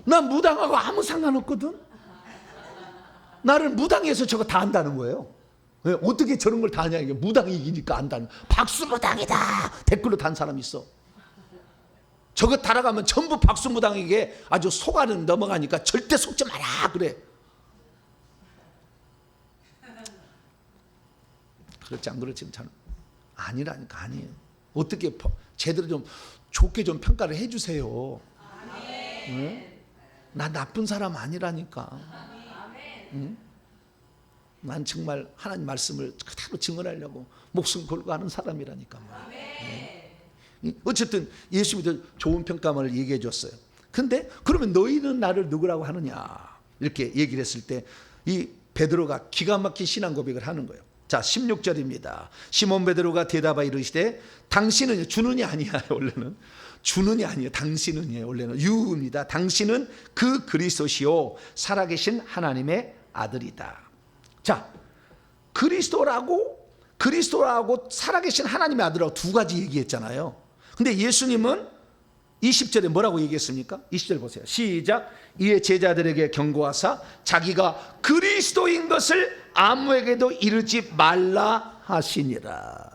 난 무당하고 아무 상관없거든. 나를 무당해서 저거 다 안다는 거예요. 왜? 어떻게 저런 걸 다 하냐, 이게 무당이니까 안다는. 박수무당이다! 댓글로 단 사람 있어. 저거 달아가면 전부 박수무당에게 아주 속아는 넘어가니까 절대 속지 마라 그래. 그렇지 안 그렇지? 잘 아니라니까. 아니에요. 어떻게 제대로 좀 좋게 좀 평가를 해주세요. 응? 나 나쁜 사람 아니라니까. 응? 난 정말 하나님 말씀을 그대로 증언하려고 목숨 걸고 하는 사람이라니까. 응? 어쨌든 예수님이 좋은 평가만을 얘기해 줬어요. 근데 그러면 너희는 나를 누구라고 하느냐 이렇게 얘기를 했을 때 이 베드로가 기가 막힌 신앙 고백을 하는 거예요. 자, 16절입니다. 시몬 베드로가 대답하여 이르시되 당신은, 주는이 아니야 원래는, 주는이 아니에요. 당신은이에요. 원래는 유입니다. 당신은 그 그리스도시요 살아계신 하나님의 아들이다. 자, 그리스도라고 살아계신 하나님의 아들이라고 두 가지 얘기했잖아요. 근데 예수님은 20절에 뭐라고 얘기했습니까? 20절 보세요. 시작. 이에 제자들에게 경고하사 자기가 그리스도인 것을 아무에게도 이르지 말라 하시니라.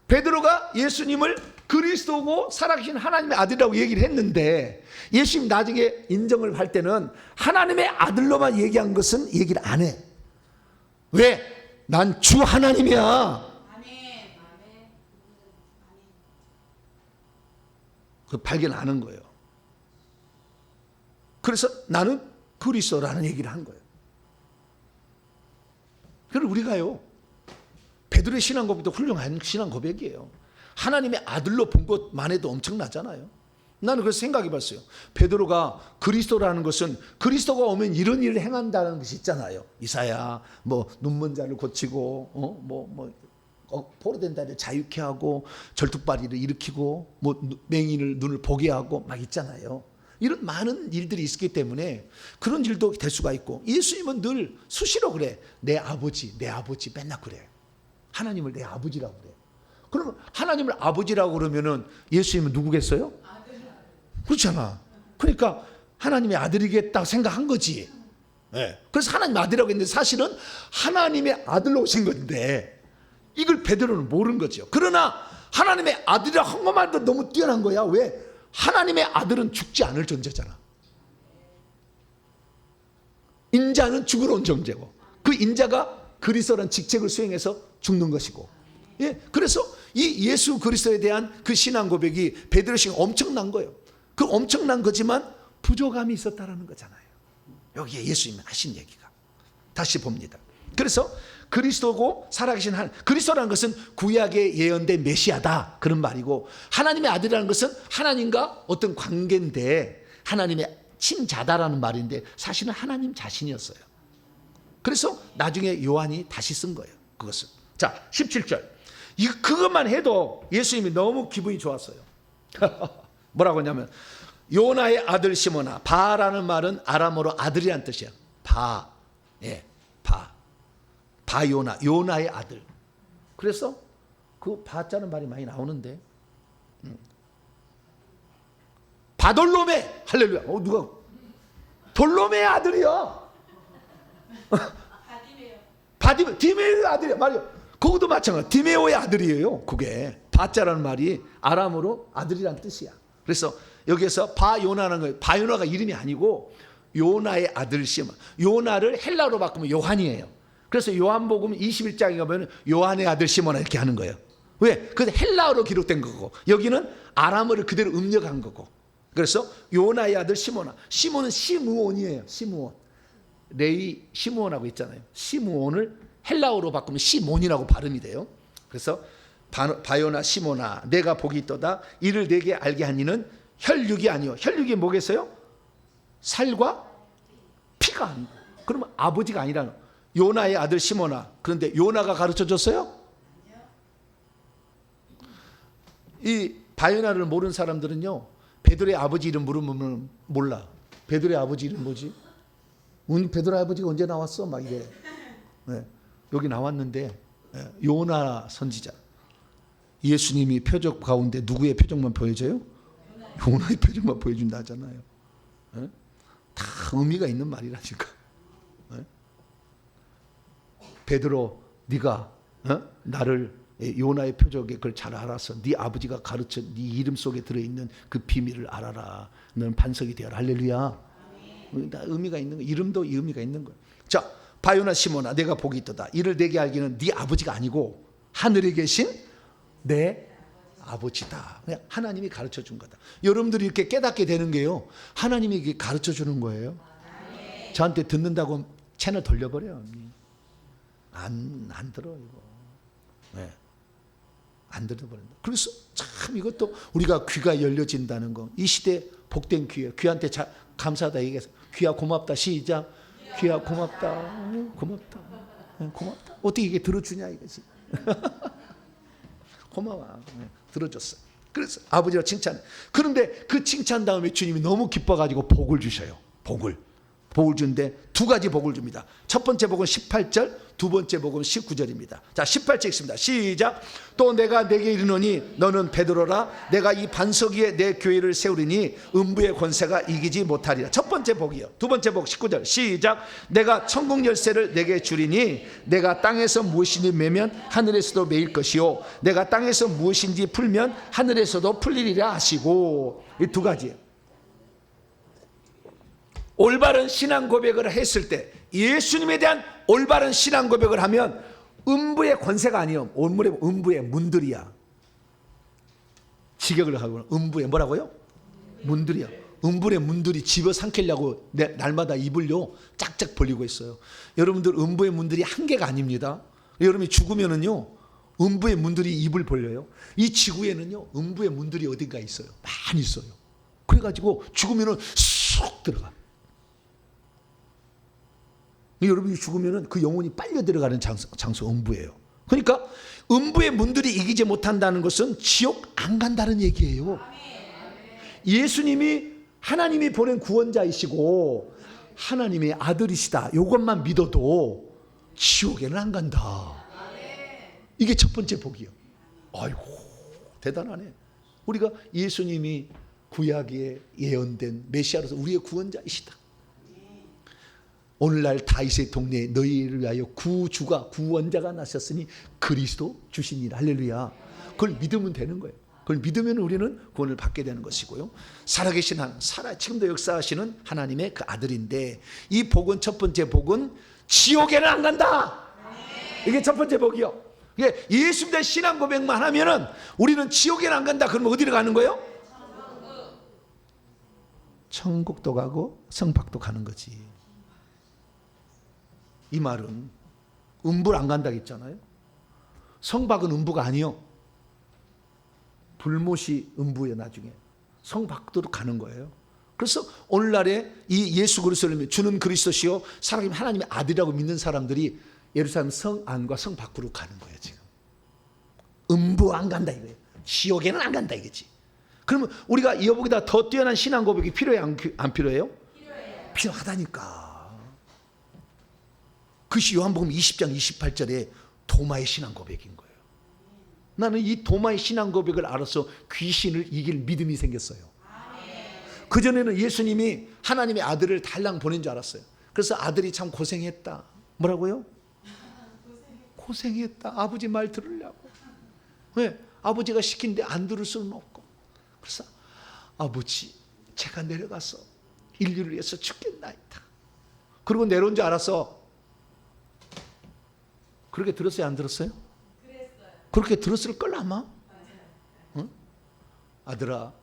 베드로가 예수님을 그리스도고 살아계신 하나님의 아들이라고 얘기를 했는데, 예수님 나중에 인정을 할 때는 하나님의 아들로만 얘기한 것은 얘기를 안 해. 왜? 난 주 하나님이야. 그 발견하는 거예요. 그래서 나는 그리스도라는 얘기를 한 거예요. 그걸 우리가요, 베드로의 신앙 고백도 훌륭한 신앙 고백이에요. 하나님의 아들로 본 것만 해도 엄청나잖아요. 나는 그래서 생각해 봤어요. 베드로가 그리스도라는 것은 그리스도가 오면 이런 일을 행한다는 것이 있잖아요. 이사야 뭐 눈먼 자를 고치고 포로된 자를 자유케 하고 절뚝발이를 일으키고 뭐 맹인을 눈을 보게 하고 막 있잖아요. 이런 많은 일들이 있기 때문에 그런 일도 될 수가 있고, 예수님은 늘 수시로 그래. 내 아버지 맨날 그래. 하나님을 내 아버지라고 그래. 그러면 하나님을 아버지라고 그러면은 예수님은 누구겠어요? 그렇잖아. 그러니까 하나님의 아들이겠다 생각한 거지. 네. 그래서 하나님 아들이라고 했는데 사실은 하나님의 아들로 오신 건데 이걸 베드로는 모르는 거죠. 그러나 하나님의 아들이라고 한 것만도 너무 뛰어난 거야. 왜? 하나님의 아들은 죽지 않을 존재잖아. 인자는 죽으러 온 존재고, 그 인자가 그리스도라는 직책을 수행해서 죽는 것이고, 예, 그래서 이 예수 그리스도에 대한 그 신앙 고백이 베드로 씨가 엄청난 거예요. 그 엄청난 거지만 부족함이 있었다라는 거잖아요. 여기에 예수님이 하신 얘기가. 다시 봅니다. 그래서 그리스도고 살아계신 하나님, 그리스도라는 것은 구약에 예언된 메시아다 그런 말이고, 하나님의 아들이라는 것은 하나님과 어떤 관계인데 하나님의 친자다라는 말인데 사실은 하나님 자신이었어요. 그래서 나중에 요한이 다시 쓴 거예요. 그것을. 자, 17절. 그것만 해도 예수님이 너무 기분이 좋았어요. 뭐라고 하냐면 요나의 아들 시몬아. 바라는 말은 아람어로 아들이란 뜻이야. 바. 예, 바. 바요나, 요나의 아들. 그래서 그 바자는 말이 많이 나오는데, 바돌로메. 할렐루야. 누가 돌로메의 아들이야. 디메오의 아들이야. 말이요. 그것도 마찬가지. 디메오의 아들이에요. 그게 바자라는 말이 아람어로 아들이란 뜻이야. 그래서 여기에서 바요나라는 거예요. 바요나가 이름이 아니고 요나의 아들 시몬. 요나를 헬라어로 바꾸면 요한이에요. 그래서 요한복음 21장에 가면 요한의 아들 시몬아 이렇게 하는 거예요. 왜? 그게 헬라어로 기록된 거고 여기는 아람어를 그대로 음력한 거고. 그래서 요나의 아들 시몬아. 시몬은 시므온이에요. 시므온. 레이 시므온하고 있잖아요. 시므온을 헬라어로 바꾸면 시몬이라고 발음이 돼요. 그래서 바요나 시몬아 내가 복이 있도다. 이를 내게 알게 하니는 혈육이 아니요. 혈육이 뭐겠어요? 살과 피가 아니고. 그러면 아버지가 아니라는 거예요. 요나의 아들 시몬아. 그런데 요나가 가르쳐줬어요? 이 바요나를 모르는 사람들은요, 베드로의 아버지 이름 물으면 몰라. 베드로의 아버지 이름 뭐지? 베드로의 아버지가 언제 나왔어? 막 이래. 네. 여기 나왔는데 요나 선지자. 예수님이 표적 가운데 누구의 표적만 보여줘요? 요나의 표적만 보여준다 하잖아요. 네? 다 의미가 있는 말이라니까. 네? 베드로 네가 나를 요나의 표적에 그걸 잘 알아서 네 아버지가 가르쳐 네 이름 속에 들어있는 그 비밀을 알아라. 너는 반석이 되어라. 할렐루야. 다 의미가 있는 거. 이름도 의미가 있는 거예요. 자, 바요나 시몬아 내가 복이 있도다. 이를 내게 알기는 네 아버지가 아니고 하늘에 계신 내 아버지다. 그냥 하나님이 가르쳐 준 거다. 여러분들이 이렇게 깨닫게 되는 게요, 하나님이 이게 가르쳐 주는 거예요. 저한테 듣는다고 채널 돌려버려요. 안 들어 이거. 네. 안 들어버린다. 그래서 참 이것도 우리가 귀가 열려진다는 거. 이 시대 복된 귀에 귀한테 감사하다 얘기해서 귀야 고맙다. 시작. 귀야 고맙다. 고맙다. 고맙다. 어떻게 이게 들어주냐 이거지. 고마워. 들어줬어. 그래서 아버지가 칭찬해. 그런데 그 칭찬 다음에 주님이 너무 기뻐가지고 복을 주셔요. 복을 주는데 두 가지 복을 줍니다. 첫 번째 복은 18절, 두 번째 복은 19절입니다. 자, 18절 읽습니다. 시작. 또 내가 내게 이르노니 너는 베드로라. 내가 이 반석 위에 내 교회를 세우리니 음부의 권세가 이기지 못하리라. 첫 번째 복이요. 두 번째 복 19절 시작. 내가 천국 열쇠를 내게 주리니 내가 땅에서 무엇인지 매면 하늘에서도 매일 것이요 내가 땅에서 무엇인지 풀면 하늘에서도 풀리리라 하시고. 이 두 가지예요. 올바른 신앙 고백을 했을 때, 예수님에 대한 올바른 신앙 고백을 하면 음부의 권세가 아니요, 음부의 문들이야. 직역을 하고 음부의 뭐라고요? 문들이야. 음부의 문들이 집어삼키려고 날마다 입을요 짝짝 벌리고 있어요. 여러분들 음부의 문들이 한 개가 아닙니다. 여러분이 죽으면은요 음부의 문들이 입을 벌려요. 이 지구에는요 음부의 문들이 어딘가 있어요. 많이 있어요. 그래가지고 죽으면은 쏙 들어가. 여러분이 죽으면 그 영혼이 빨려 들어가는 장소 음부예요. 그러니까 음부의 문들이 이기지 못한다는 것은 지옥 안 간다는 얘기예요. 예수님이 하나님이 보낸 구원자이시고 하나님의 아들이시다. 이것만 믿어도 지옥에는 안 간다. 이게 첫 번째 복이요. 아이고 대단하네. 우리가 예수님이 구약에 예언된 메시아로서 우리의 구원자이시다. 오늘날 다윗의 동네에 너희를 위하여 구주가 구원자가 나셨으니 그리스도 주시니라. 할렐루야. 그걸 믿으면 되는 거예요. 그걸 믿으면 우리는 구원을 받게 되는 것이고요. 살아계신 하나님, 지금도 역사하시는 하나님의 그 아들인데, 이 복은, 첫 번째 복은 지옥에는 안 간다. 이게 첫 번째 복이요. 그러니까 예수님 대한 신앙 고백만 하면은 우리는 지옥에는 안 간다. 그러면 어디로 가는 거예요? 천국도 가고 성박도 가는 거지. 이 말은 음부를 안 간다고 했잖아요. 성박은 음부가 아니요. 불못이 음부예요. 나중에 성박도로 가는 거예요. 그래서 오늘날에 이 예수 그리스도를 주는 그리스도시요 살아계신 하나님의 아들이라고 믿는 사람들이 예루살렘 성 안과 성 밖으로 가는 거예요. 지금 음부 안 간다 이거예요. 지옥에는 안 간다 이거지. 그러면 우리가 이보다 더 뛰어난 신앙 고백이 필요해 안 필요해요? 필요해요. 필요하다니까. 그것이 요한복음 20장 28절에 도마의 신앙 고백인 거예요. 나는 이 도마의 신앙 고백을 알아서 귀신을 이길 믿음이 생겼어요. 그전에는 예수님이 하나님의 아들을 달랑 보낸 줄 알았어요. 그래서 아들이 참 고생했다. 뭐라고요? 고생했다. 아버지 말 들으려고. 왜? 아버지가 시킨데 안 들을 수는 없고. 그래서 아버지 제가 내려가서 인류를 위해서 죽겠나이다. 그리고 내려온 줄 알았어. 그렇게 들었어요? 안 들었어요? 그랬어요. 그렇게 들었을 걸 아마? 응? 아들아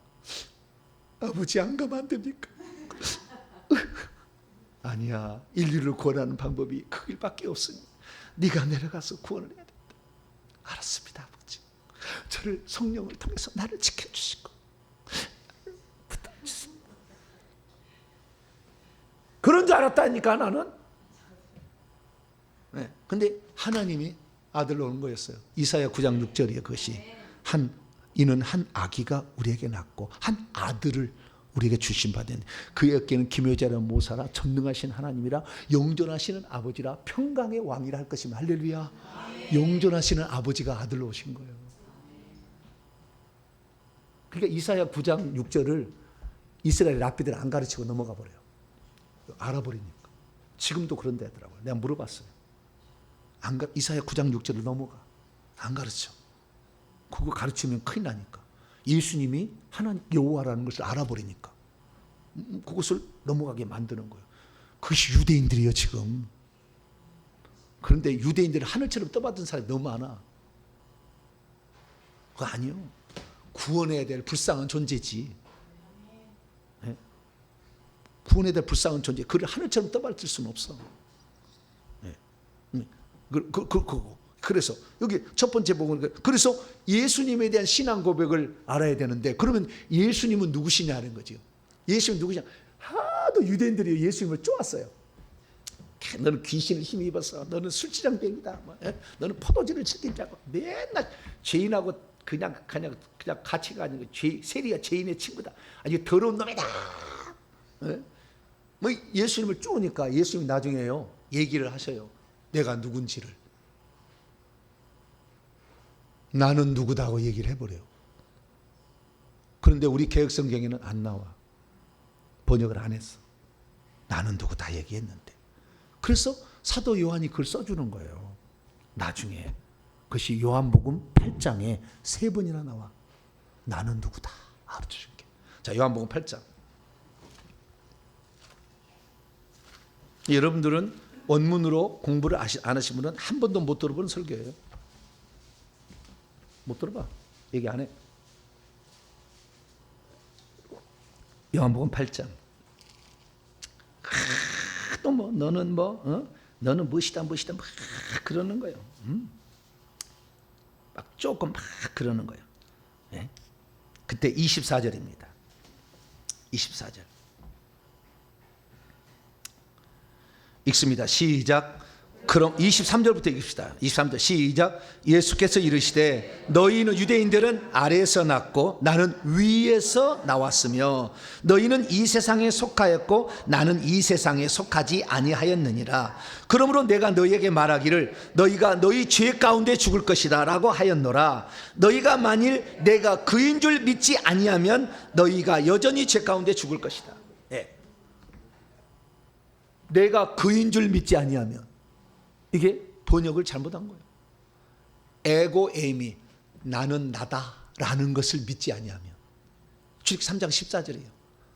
아버지 안 가면 안 됩니까? 아니야. 인류를 구원하는 방법이 그 길밖에 없으니 네가 내려가서 구원을 해야 된다. 알았습니다 아버지. 저를 성령을 통해서 나를 지켜주시고 부탁드립니다. 그런 줄 알았다니까 나는. 네. 근데 하나님이 아들로 온 거였어요. 이사야 9장 6절이에요. 그것이 이는 한 아기가 우리에게 낳고 한 아들을 우리에게 주신 바 되는 그의 어깨는 기묘자라 모사라 전능하신 하나님이라 영존하시는 아버지라 평강의 왕이라 할 것이며 할렐루야. 영존하시는 아버지가 아들로 오신 거예요. 그러니까 이사야 9장 6절을 이스라엘 랍비들 안 가르치고 넘어가 버려요. 알아버리니까. 지금도 그런 데더라고요. 내가 물어봤어요. 이사야 9장 6절을 넘어가. 안 가르쳐. 그거 가르치면 큰일 나니까. 예수님이 하나님 여호와라는 것을 알아버리니까 그것을 넘어가게 만드는 거예요. 그것이 유대인들이에요 지금. 그런데 유대인들은 하늘처럼 떠받은 사람이 너무 많아. 그거 아니요. 구원해야 될 불쌍한 존재지. 네? 구원해야 될 불쌍한 존재. 그를 하늘처럼 떠받을 수는 없어. 네. 그래서 여기 첫 번째 복음은 그래서 예수님에 대한 신앙 고백을 알아야 되는데 그러면 예수님은 누구시냐는 거죠. 예수님은 누구냐? 하도 유대인들이 예수님을 쪼았어요. 너는 귀신을 힘입 입어서 너는 술취장병이다. 너는 포도주를 즐긴 자고 맨날 죄인하고 그냥 같이 가는 거. 세리가 죄인의 친구다. 아주 더러운 놈이다. 뭐 예수님을 쪼으니까 예수님이 나중에요 얘기를 하셔요. 내가 누군지를. 나는 누구다고 얘기를 해버려요. 그런데 우리 개혁성경에는 안 나와. 번역을 안 했어. 나는 누구다 얘기했는데. 그래서 사도 요한이 그걸 써주는 거예요. 나중에. 그것이 요한복음 8장에 3번이나 나와. 나는 누구다. 알려주신 게. 자, 요한복음 8장. 여러분들은 원문으로 공부를 안 하신 분은 한 번도 못 들어본 설교예요. 못 들어봐. 얘기 안 해. 요한복음 8장. 또 뭐 너는 너는 무엇이다 막 그러는 거예요. 막 조금 막 그러는 거예요. 네? 그때 24절입니다. 24절. 읽습니다. 시작. 그럼 23절부터 읽읍시다. 23절 시작. 예수께서 이르시되 너희는 유대인들은 아래에서 났고 나는 위에서 나왔으며 너희는 이 세상에 속하였고 나는 이 세상에 속하지 아니하였느니라. 그러므로 내가 너희에게 말하기를 너희가 너희 죄 가운데 죽을 것이다 라고 하였노라. 너희가 만일 내가 그인 줄 믿지 아니하면 너희가 여전히 죄 가운데 죽을 것이다. 네. 내가 그인 줄 믿지 아니하면 이게 번역을 잘못한 거예요. 에고 에이미 나는 나다라는 것을 믿지 아니하면 출애굽기 3장 14절이에요.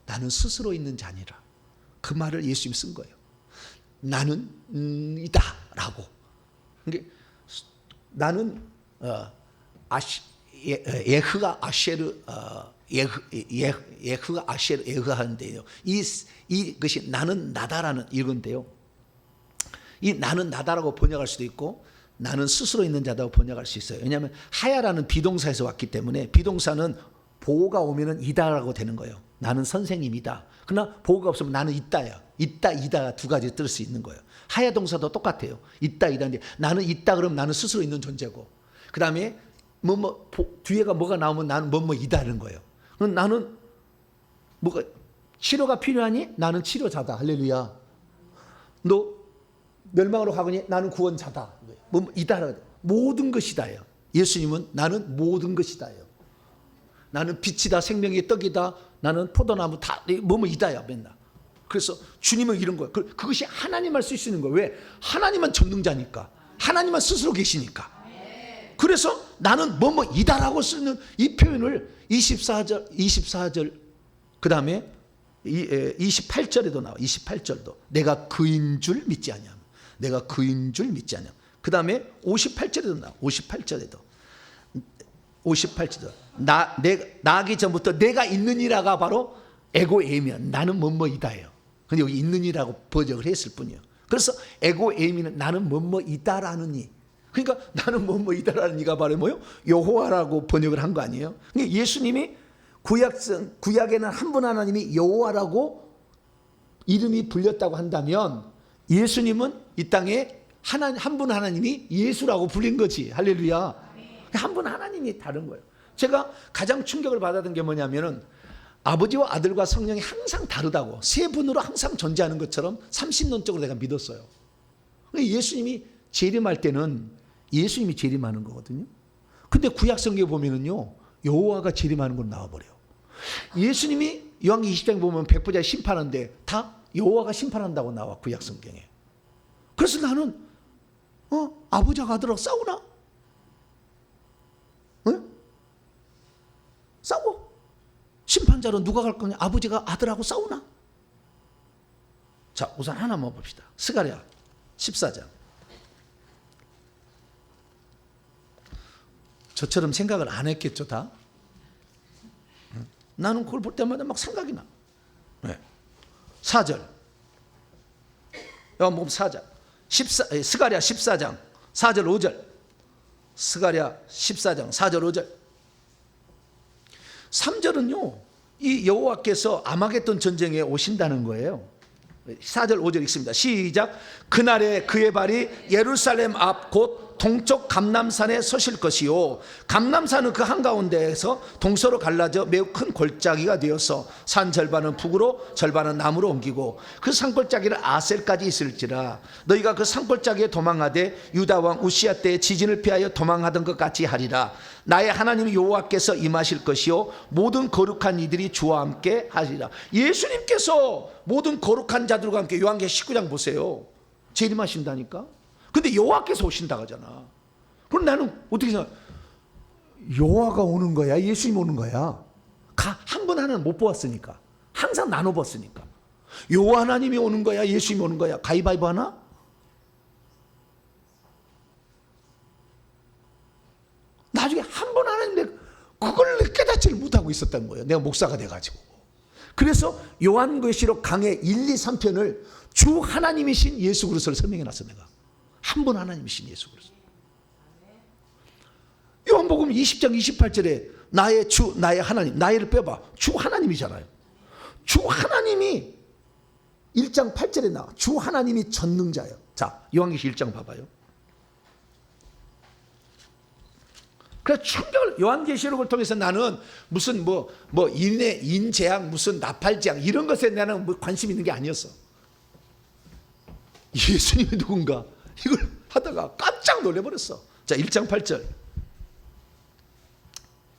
나는 스스로 있는 자니라. 그 말을 예수님이 쓴 거예요. 나는 이다라고. 나는 예흐가 아쉐르 예흐가 아쉐르 예흐하는데요. 이것이 나는 나다라는 이건데요. 이 나는 나다라고 번역할 수도 있고 나는 스스로 있는 자다고 번역할 수 있어요. 왜냐하면 하야라는 비동사에서 왔기 때문에 비동사는 보호가 오면은 이다라고 되는 거예요. 나는 선생님이다. 그러나 보호가 없으면 나는 있다야. 있다 이다 두 가지 뜰 수 있는 거예요. 하야 동사도 똑같아요. 있다 이다인데 나는 있다 그러면 나는 스스로 있는 존재고 그 다음에 뒤에가 뭐가 나오면 나는 이다는 거예요. 그럼 나는 뭐가 치료가 필요하니? 나는 치료자다. 할렐루야. 너 멸망으로 가거니? 나는 구원자다. 이다라 모든 것이다요. 예수님은 나는 모든 것이다요. 나는 빛이다, 생명의 떡이다. 나는 포도나무 다 이다야 맨날. 그래서 주님은 이런 거예요. 그것이 하나님만 쓸 수 있는 거예요. 왜? 하나님만 전능자니까. 하나님만 스스로 계시니까. 그래서 나는 이다라고 쓰는 이 표현을 24절 그 다음에 28절에도 나와. 28절도 내가 그인 줄 믿지 않냐. 내가 그인 줄 믿지 않냐. 그 다음에 58절에도 나와. 58절에도 나기 전부터 내가 있느니라가 바로 에고에이면 나는 이다예요. 근데 여기 있느니라고 번역을 했을 뿐이에요. 그래서 에고에이미는 나는 이다라느니. 그러니까 나는 이다라는 이가 바로 뭐요? 여호와라고 번역을 한 거 아니에요? 그러니까 예수님이 구약에는 한 분 하나님이 여호와라고 이름이 불렸다고 한다면 예수님은 이 땅에 한 분 하나님이 예수라고 불린 거지. 할렐루야. 한 분 하나님이 다른 거예요. 제가 가장 충격을 받았던 게 뭐냐면은 아버지와 아들과 성령이 항상 다르다고 세 분으로 항상 존재하는 것처럼 30년적으로 내가 믿었어요. 예수님이 재림할 때는 예수님이 재림하는 거거든요. 근데 구약 성경에 보면은요 여호와가 재림하는 건 나와버려요. 예수님이 요한계시록 20장 보면 백부자 심판하는데 다 여호와가 심판한다고 나와 구약 성경에. 그래서 나는 아버지와 아들하고 싸우나? 싸워. 심판자로 누가 갈 거냐? 아버지가 아들하고 싸우나? 자, 우선 하나만 봅시다. 스가랴 14장. 저처럼 생각을 안 했겠죠, 다? 나는 그걸 볼 때마다 막 생각이 나. 4절. 요한복음 4장. 스가랴 14장 4절 5절. 스가랴 14장 4절 5절. 3절은요. 이 여호와께서 아마겟돈 전쟁에 오신다는 거예요. 4절 5절 읽습니다. 시작. 그날에 그의 발이 예루살렘 앞 곧 동쪽 감람산에 서실 것이요 감람산은 그 한가운데에서 동서로 갈라져 매우 큰 골짜기가 되어서 산 절반은 북으로 절반은 남으로 옮기고 그 산골짜기는 아셀까지 있을지라 너희가 그 산골짜기에 도망하되 유다 왕 우시야 때에 지진을 피하여 도망하던 것 같이 하리라. 나의 하나님 여호와께서 임하실 것이요 모든 거룩한 이들이 주와 함께 하리라. 예수님께서 모든 거룩한 자들과 함께 요한계시록 19장 보세요. 재림하신다니까. 근데 여호와께서 오신다고 하잖아. 그럼 나는 어떻게 생각해? 여호와가 오는 거야? 예수님 오는 거야? 한 분 하나는 못 보았으니까. 항상 나눠 봤으니까. 여호와 하나님이 오는 거야? 예수님이 오는 거야? 가위바위보 하나? 나중에 한 분 하나인데 그걸 깨닫지를 못하고 있었던 거예요. 내가 목사가 돼가지고. 그래서 요한계시록 강의 1, 2, 3편을 주 하나님이신 예수 그리스도를 설명해 놨어 내가. 한 분 하나님이신 예수 그리스도. 요한복음 20장 28절에 나의 주 나의 하나님, 나의를 빼봐. 주 하나님이잖아요. 주 하나님이 1장 8절에 나와. 주 하나님이 전능자예요. 자, 요한계시록 1장 봐봐요. 그래서 충격을 요한계시록을 통해서 나는 무슨 인재앙 무슨 나팔재앙 이런 것에 나는 관심 있는 게 아니었어. 예수님이 누군가 이걸 하다가 깜짝 놀래버렸어. 자, 1장 8절.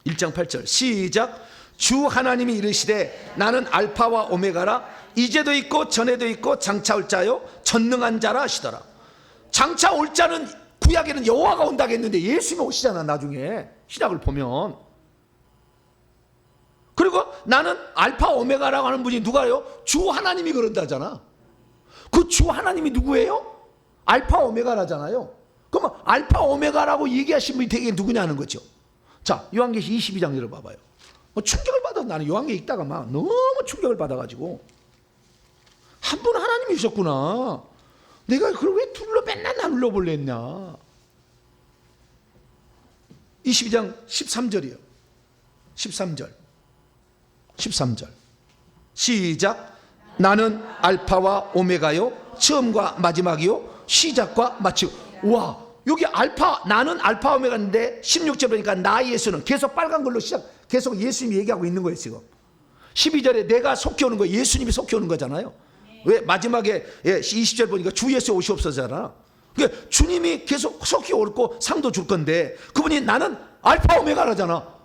1장 8절 시작. 주 하나님이 이르시되 나는 알파와 오메가라 이제도 있고 전에도 있고 장차 올 자요 전능한 자라 하시더라. 장차 올 자는 구약에는 여호와가 온다고 했는데 예수님이 오시잖아 나중에 신약을 보면. 그리고 나는 알파 오메가라고 하는 분이 누가요? 주 하나님이 그런다잖아. 그 주 하나님이 누구예요? 알파 오메가라잖아요. 그러면 알파 오메가라고 얘기하신 분이 되게 누구냐는 거죠. 자, 요한계시 22장 열어봐봐요. 충격을 받아. 나는 요한계시 읽다가 막 너무 충격을 받아가지고 한 분 하나님이셨구나. 내가 그걸 왜 둘로 맨날 나눌러 볼래 했냐. 22장 13절이요. 13절. 시작. 나는 알파와 오메가요, 처음과 마지막이요, 시작과 마치고. 와, 여기 알파, 나는 알파 오메가인데 16절 보니까 나 예수는 계속 빨간 걸로 계속 예수님이 얘기하고 있는 거예요 지금. 12절에 내가 속히 오는 거, 예수님이 속히 오는 거잖아요. 왜? 마지막에 20절 보니까 주 예수 오시옵소서잖아. 그러니까 주님이 계속 속히 올 상도 줄 건데 그분이 나는 알파 오메가라잖아.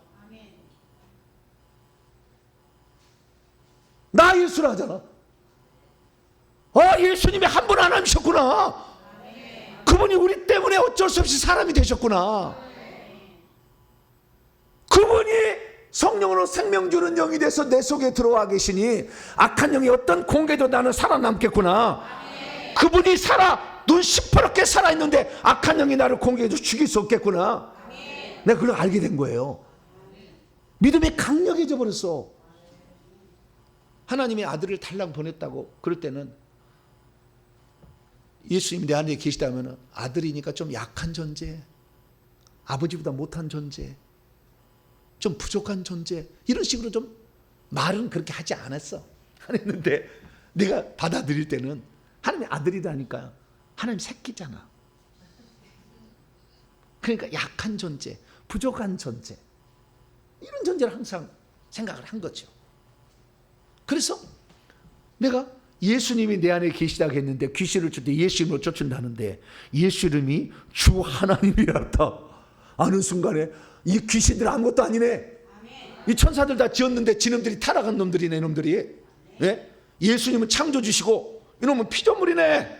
나 예수라잖아. 예수님이 한 분 하나님이셨구나. 그분이 우리 때문에 어쩔 수 없이 사람이 되셨구나. 그분이 성령으로 생명 주는 영이 돼서 내 속에 들어와 계시니 악한 영이 어떤 공개도 나는 살아남겠구나. 그분이 눈 시퍼렇게 살아있는데 악한 영이 나를 공개해서 죽일 수 없겠구나. 내가 그걸 알게 된 거예요. 믿음이 강력해져 버렸어. 하나님의 아들을 달랑 보냈다고 그럴 때는 예수님이 내 안에 계시다면 아들이니까 좀 약한 존재, 아버지보다 못한 존재, 좀 부족한 존재, 이런 식으로 좀 말은 그렇게 하지 않았어. 안 했는데 내가 받아들일 때는 하나님의 아들이라니까 하나님 새끼잖아. 그러니까 약한 존재, 부족한 존재, 이런 존재를 항상 생각을 한 거죠. 그래서 내가 예수님이 내 안에 계시다고 했는데 귀신을 쫓을 때 예수 이름으로 쫓는다는데 예수 이름이 주 하나님이었다 아는 순간에 이 귀신들 아무것도 아니네. 이 천사들 다 지었는데 지놈들이 타락한 놈들이네. 이놈들이. 예? 예수님은 창조주시고 이놈은 피조물이네.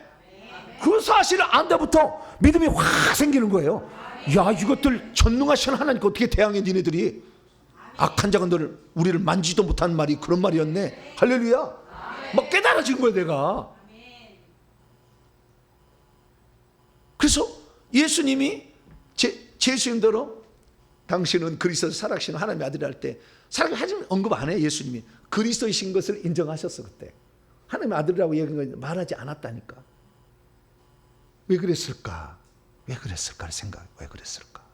그 사실을 안다부터 믿음이 확 생기는 거예요. 야, 이것들 전능하신 하나님께 어떻게 대항해. 니네들이 악한 자가 우리를 만지도 못한 말이 그런 말이었네. 할렐루야. 막 깨달아진 거야 내가. 그래서 예수님이 예수님대로 당신은 그리스도 살아계신 하나님의 아들이 할 때 살아계신 언급 안 해. 예수님이 그리스도이신 것을 인정하셨어. 그때 하나님의 아들이라고 얘기한 거 말하지 않았다니까. 왜 그랬을까? 왜 그랬을까를 생각. 왜 그랬을까?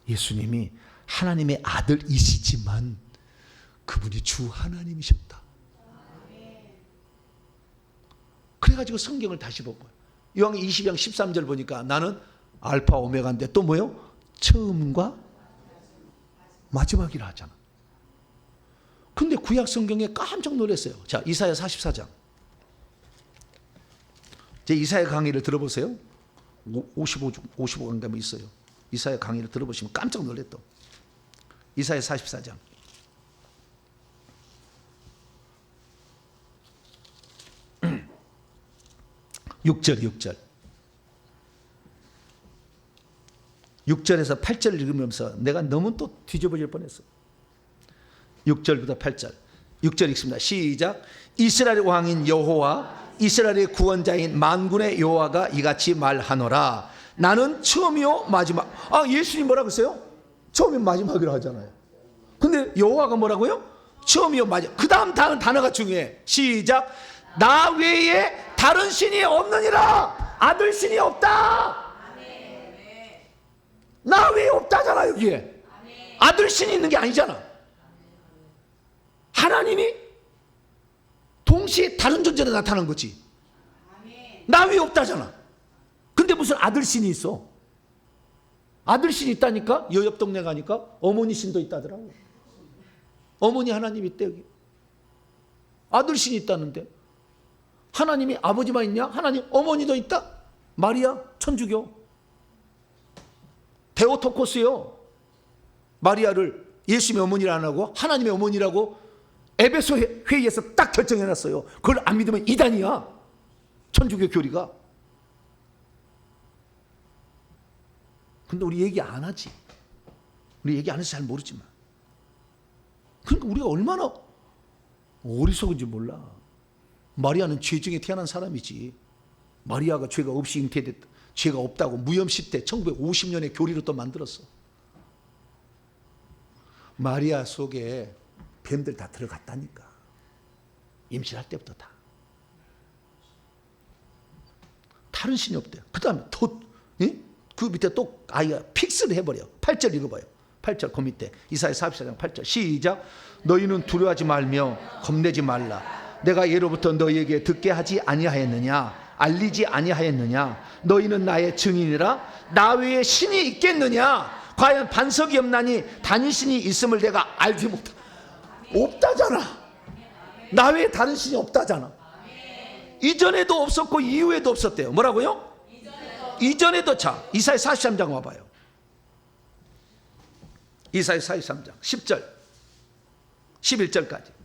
예수님이 하나님의 아들이시지만 그분이 주 하나님이셨다. 그래가지고 성경을 다시 본 거예요. 요한계 20장 13절 보니까 나는 알파 오메가인데 또 뭐예요? 처음과 마지막이라 하잖아. 근데 구약 성경에 깜짝 놀랐어요. 자, 이사야 44장. 제 이사야 강의를 들어보세요. 55강담에 있어요. 이사야 강의를 들어보시면 깜짝 놀랐다. 이사야 44장. 6절 6절에서 8절을 읽으면서 내가 너무 또 뒤집어질 뻔했어. 6절부터 8절. 6절 읽습니다. 시작. 이스라엘의 왕인 여호와 이스라엘의 구원자인 만군의 여호와가 이같이 말하노라. 나는 처음이요 마지막. 예수님 뭐라고 했어요? 처음이요 마지막이라고 하잖아요. 근데 여호와가 뭐라고요? 처음이요 마지막. 그 다음 단어가 중요해. 시작. 나 외에 다른 신이 없느니라. 아들 신이 없다. 나 외에 없다잖아. 여기에 아들 신이 있는 게 아니잖아. 하나님이 동시에 다른 존재로 나타난 거지. 나 외에 없다잖아. 근데 무슨 아들 신이 있어? 아들 신이 있다니까. 옆 동네 가니까 어머니 신도 있다더라고. 어머니 하나님 있대. 여기 아들 신이 있다는데 하나님이 아버지만 있냐? 하나님 어머니도 있다? 마리아 천주교 데오토코스요. 마리아를 예수님의 어머니라 안 하고 하나님의 어머니라고 에베소 회의에서 딱 결정해놨어요. 그걸 안 믿으면 이단이야. 천주교 교리가. 근데 우리 얘기 안 하지. 우리 얘기 안 해서 잘 모르지만. 그러니까 우리가 얼마나 어리석은지 몰라. 마리아는 죄 중에 태어난 사람이지. 마리아가 죄가 없이 잉태됐다. 죄가 없다고 무염시대 1950년에 교리를 또 만들었어. 마리아 속에 뱀들 다 들어갔다니까. 임신할 때부터 다. 다른 신이 없대요. 그 다음에 그 밑에 또 아이가 픽스를 해버려. 8절 읽어봐요. 8절 그 밑에 이사야 44장 8절 시작. 너희는 두려워하지 말며 겁내지 말라. 내가 예로부터 너희에게 듣게 하지 아니하였느냐, 알리지 아니하였느냐. 너희는 나의 증인이라. 나 외에 신이 있겠느냐. 과연 반석이 없나니 다른 신이 있음을 내가 알지 못하. 없다잖아. 나 외에 다른 신이 없다잖아. 이전에도 없었고 이후에도 없었대요. 뭐라고요? 이전에도. 자, 이사야 43장 와봐요. 이사야 43장 10절 11절까지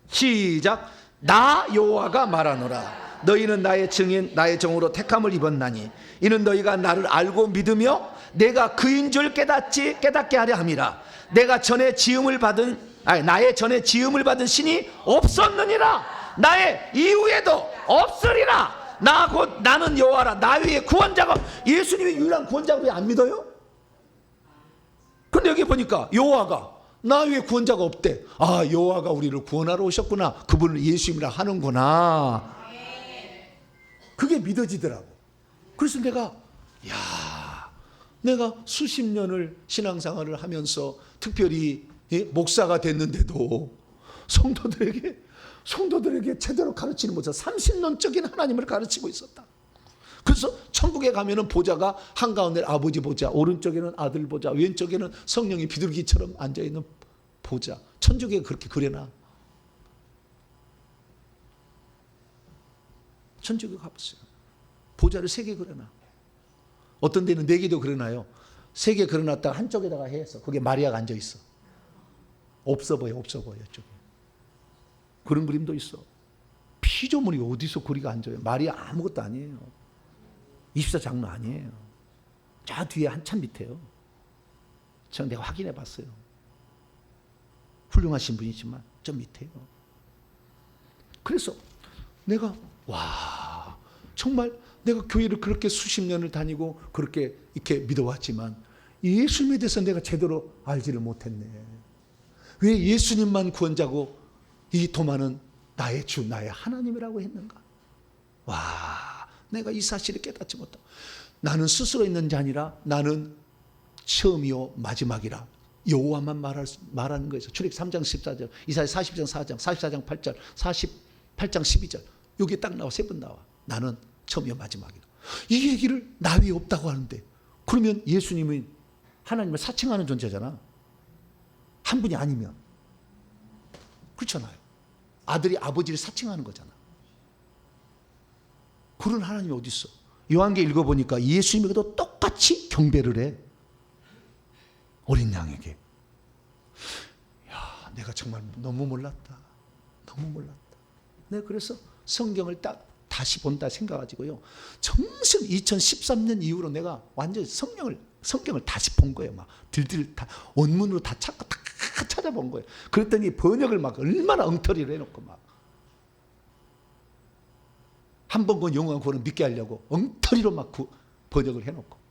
시작. 나 여호와가 말하노라. 너희는 나의 증인 나의 종으로 택함을 입었나니 이는 너희가 나를 알고 믿으며 내가 그인 줄 깨닫게 하려 함이라. 내가 전에 지음을 받은 나의 전에 지음을 받은 신이 없었느니라. 나의 이후에도 없으리라. 나는 여호와라. 나 위에 구원자가. 예수님이 유일한 구원자고 왜 안 믿어요? 근데 여기 보니까 여호와가 나 위에 구원자가 없대. 아, 여호와가 우리를 구원하러 오셨구나. 그분을 예수님이라 하는구나. 그게 믿어지더라고. 그래서 내가 수십 년을 신앙생활을 하면서 특별히 목사가 됐는데도 성도들에게 제대로 가르치는 못해서 30년적인 하나님을 가르치고 있었다. 그래서 천국에 가면은 보좌가 한가운데 아버지 보좌, 오른쪽에는 아들 보좌, 왼쪽에는 성령이 비둘기처럼 앉아있는 보좌. 천주교에 그렇게 그려놔. 천주교 가봤어요. 보좌를 3개 그려놔. 어떤 데는 4개도 그려놔요. 3개 그려놨다가 한쪽에다가 해서 거기에 마리아가 앉아있어. 없어 보여 이쪽에. 그런 그림도 있어. 피조물이 어디서 거리가 앉아요? 마리아 아무것도 아니에요. 24장로 아니에요. 저 뒤에 한참 밑에요. 내가 확인해 봤어요. 훌륭하신 분이지만 좀 밑에요. 그래서 내가 정말 내가 교회를 그렇게 수십 년을 다니고 그렇게 이렇게 믿어왔지만 예수님에 대해서 내가 제대로 알지를 못했네. 왜 예수님만 구원자고 이 도마는 나의 주 나의 하나님이라고 했는가. 내가 이 사실을 깨닫지 못하고 나는 스스로 있는 자 아니라 나는 처음이요 마지막이라 여호와만 말하는 거예요. 출애굽 3장 14절, 이사야 40장 4장, 44장 8절, 48장 12절. 여기 딱 나와 3번 나와. 나는 처음이요 마지막이라. 이 얘기를 나 위에 없다고 하는데 그러면 예수님은 하나님을 사칭하는 존재잖아. 한 분이 아니면. 그렇잖아요. 아들이 아버지를 사칭하는 거잖아. 그런 하나님이 어디 있어? 요한계시록 읽어보니까 예수님에게도 똑같이 경배를 해. 어린 양에게. 내가 정말 너무 몰랐다. 내가 그래서 성경을 딱 다시 본다 생각가지고요. 정말 2013년 이후로 내가 완전히 성경을 다시 본 거예요. 막 들들 다 원문으로 다 찾아본 거예요. 그랬더니 번역을 막 얼마나 엉터리를 해놓고 막 한 번 본 영어 구원을 믿게 하려고 엉터리로 막 번역을 해놓고.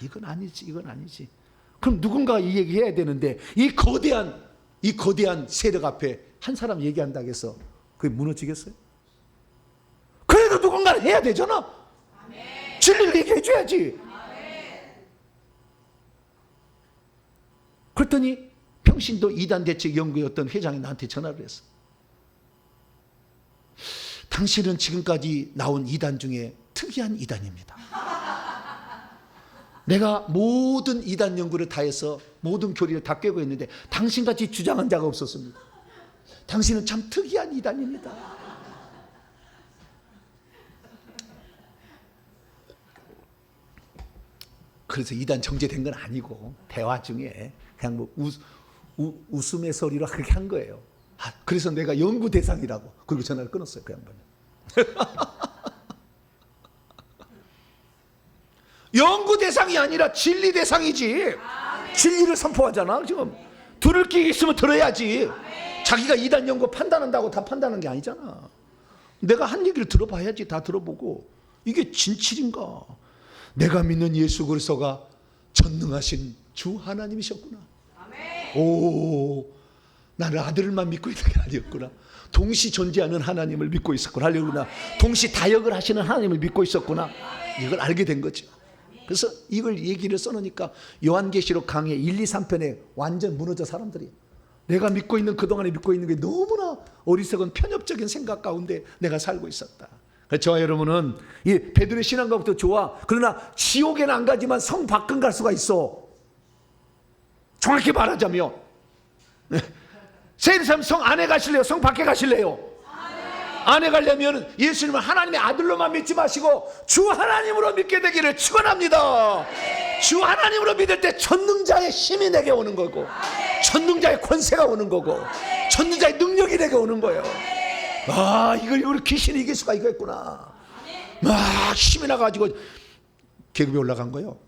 이건 아니지. 그럼 누군가 이 얘기 해야 되는데 이 거대한 세력 앞에 한 사람 얘기한다고 해서 그게 무너지겠어요? 그래도 누군가는 해야 되잖아. 아멘. 진리를 얘기해 줘야지. 아멘. 그랬더니 평신도 이단대책연구회 어떤 회장이 나한테 전화를 했어. 당신은 지금까지 나온 이단 중에 특이한 이단입니다. 내가 모든 이단 연구를 다 해서 모든 교리를 다 꿰고 있는데 당신같이 주장한 자가 없었습니다. 당신은 참 특이한 이단입니다. 그래서 이단 정제된 건 아니고 대화 중에 그냥 뭐 웃음의 소리로 그렇게 한 거예요. 그래서 내가 연구 대상이라고. 그리고 전화를 끊었어요. 그 양반은. 연구 대상이 아니라 진리 대상이지. 진리를 선포하잖아. 지금 들을 게 있으면 들어야지. 자기가 이단 연구 판단한다고 다 판단하는 게 아니잖아. 내가 한 얘기를 들어봐야지. 다 들어보고 이게 진실인가? 내가 믿는 예수 그리스도가 전능하신 주 하나님이셨구나. 오, 나는 아들만 믿고 있는 게 아니었구나. 동시 존재하는 하나님을 믿고 있었구나. 할렐루야. 동시 다역을 하시는 하나님을 믿고 있었구나. 이걸 알게 된 거죠. 그래서 이걸 얘기를 써놓으니까 요한계시록 강해 1, 2, 3편에 완전 무너져 사람들이. 내가 믿고 있는 그동안에 믿고 있는 게 너무나 어리석은 편협적인 생각 가운데 내가 살고 있었다. 저와 여러분은 이 베드로의 신앙과도 좋아. 그러나 지옥에는 안 가지만 성 밖은 갈 수가 있어. 정확히 말하자면 세례사님 성 안에 가실래요? 성 밖에 가실래요? 안에 가려면 예수님을 하나님의 아들로만 믿지 마시고 주 하나님으로 믿게 되기를 축원합니다. 주 하나님으로 믿을 때 전능자의 힘이 내게 오는 거고, 전능자의 권세가 오는 거고, 전능자의 능력이 내게 오는 거예요. 아, 이걸 귀신이 이길 수가 있겠구나. 막 힘이 나가지고 계급이 올라간 거예요.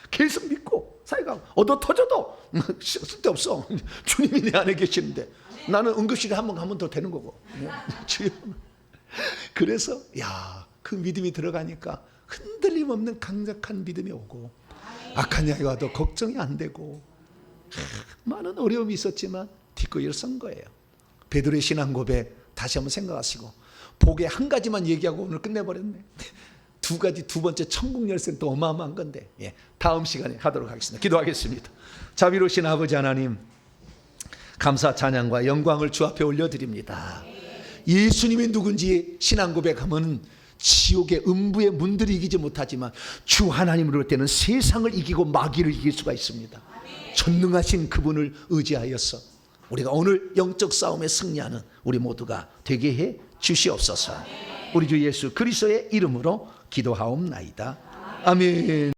계속 믿고 사이가 얻어 터져도 쓸데없어. 주님이 내 안에 계시는데 나는 응급실에 한 번 가면 더 되는 거고. 주여. 그래서 그 믿음이 들어가니까 흔들림 없는 강력한 믿음이 오고, 악한 이야기 와도 걱정이 안 되고, 많은 어려움이 있었지만 딛고 일선 거예요. 베드로의 신앙 고백 다시 한번 생각하시고, 복에 한 가지만 얘기하고 오늘 끝내버렸네. 두 가지, 두 번째 천국 열쇠는 또 어마어마한 건데, 다음 시간에 하도록 하겠습니다. 기도하겠습니다. 자비로우신 아버지 하나님, 감사 찬양과 영광을 주 앞에 올려드립니다. 예수님이 누군지 신앙 고백하면 지옥의 음부의 문들이 이기지 못하지만 주 하나님으로 볼 때는 세상을 이기고 마귀를 이길 수가 있습니다. 전능하신 그분을 의지하여서 우리가 오늘 영적 싸움에 승리하는 우리 모두가 되게 해 주시옵소서. 우리 주 예수 그리스도의 이름으로 기도하옵나이다. 아멘.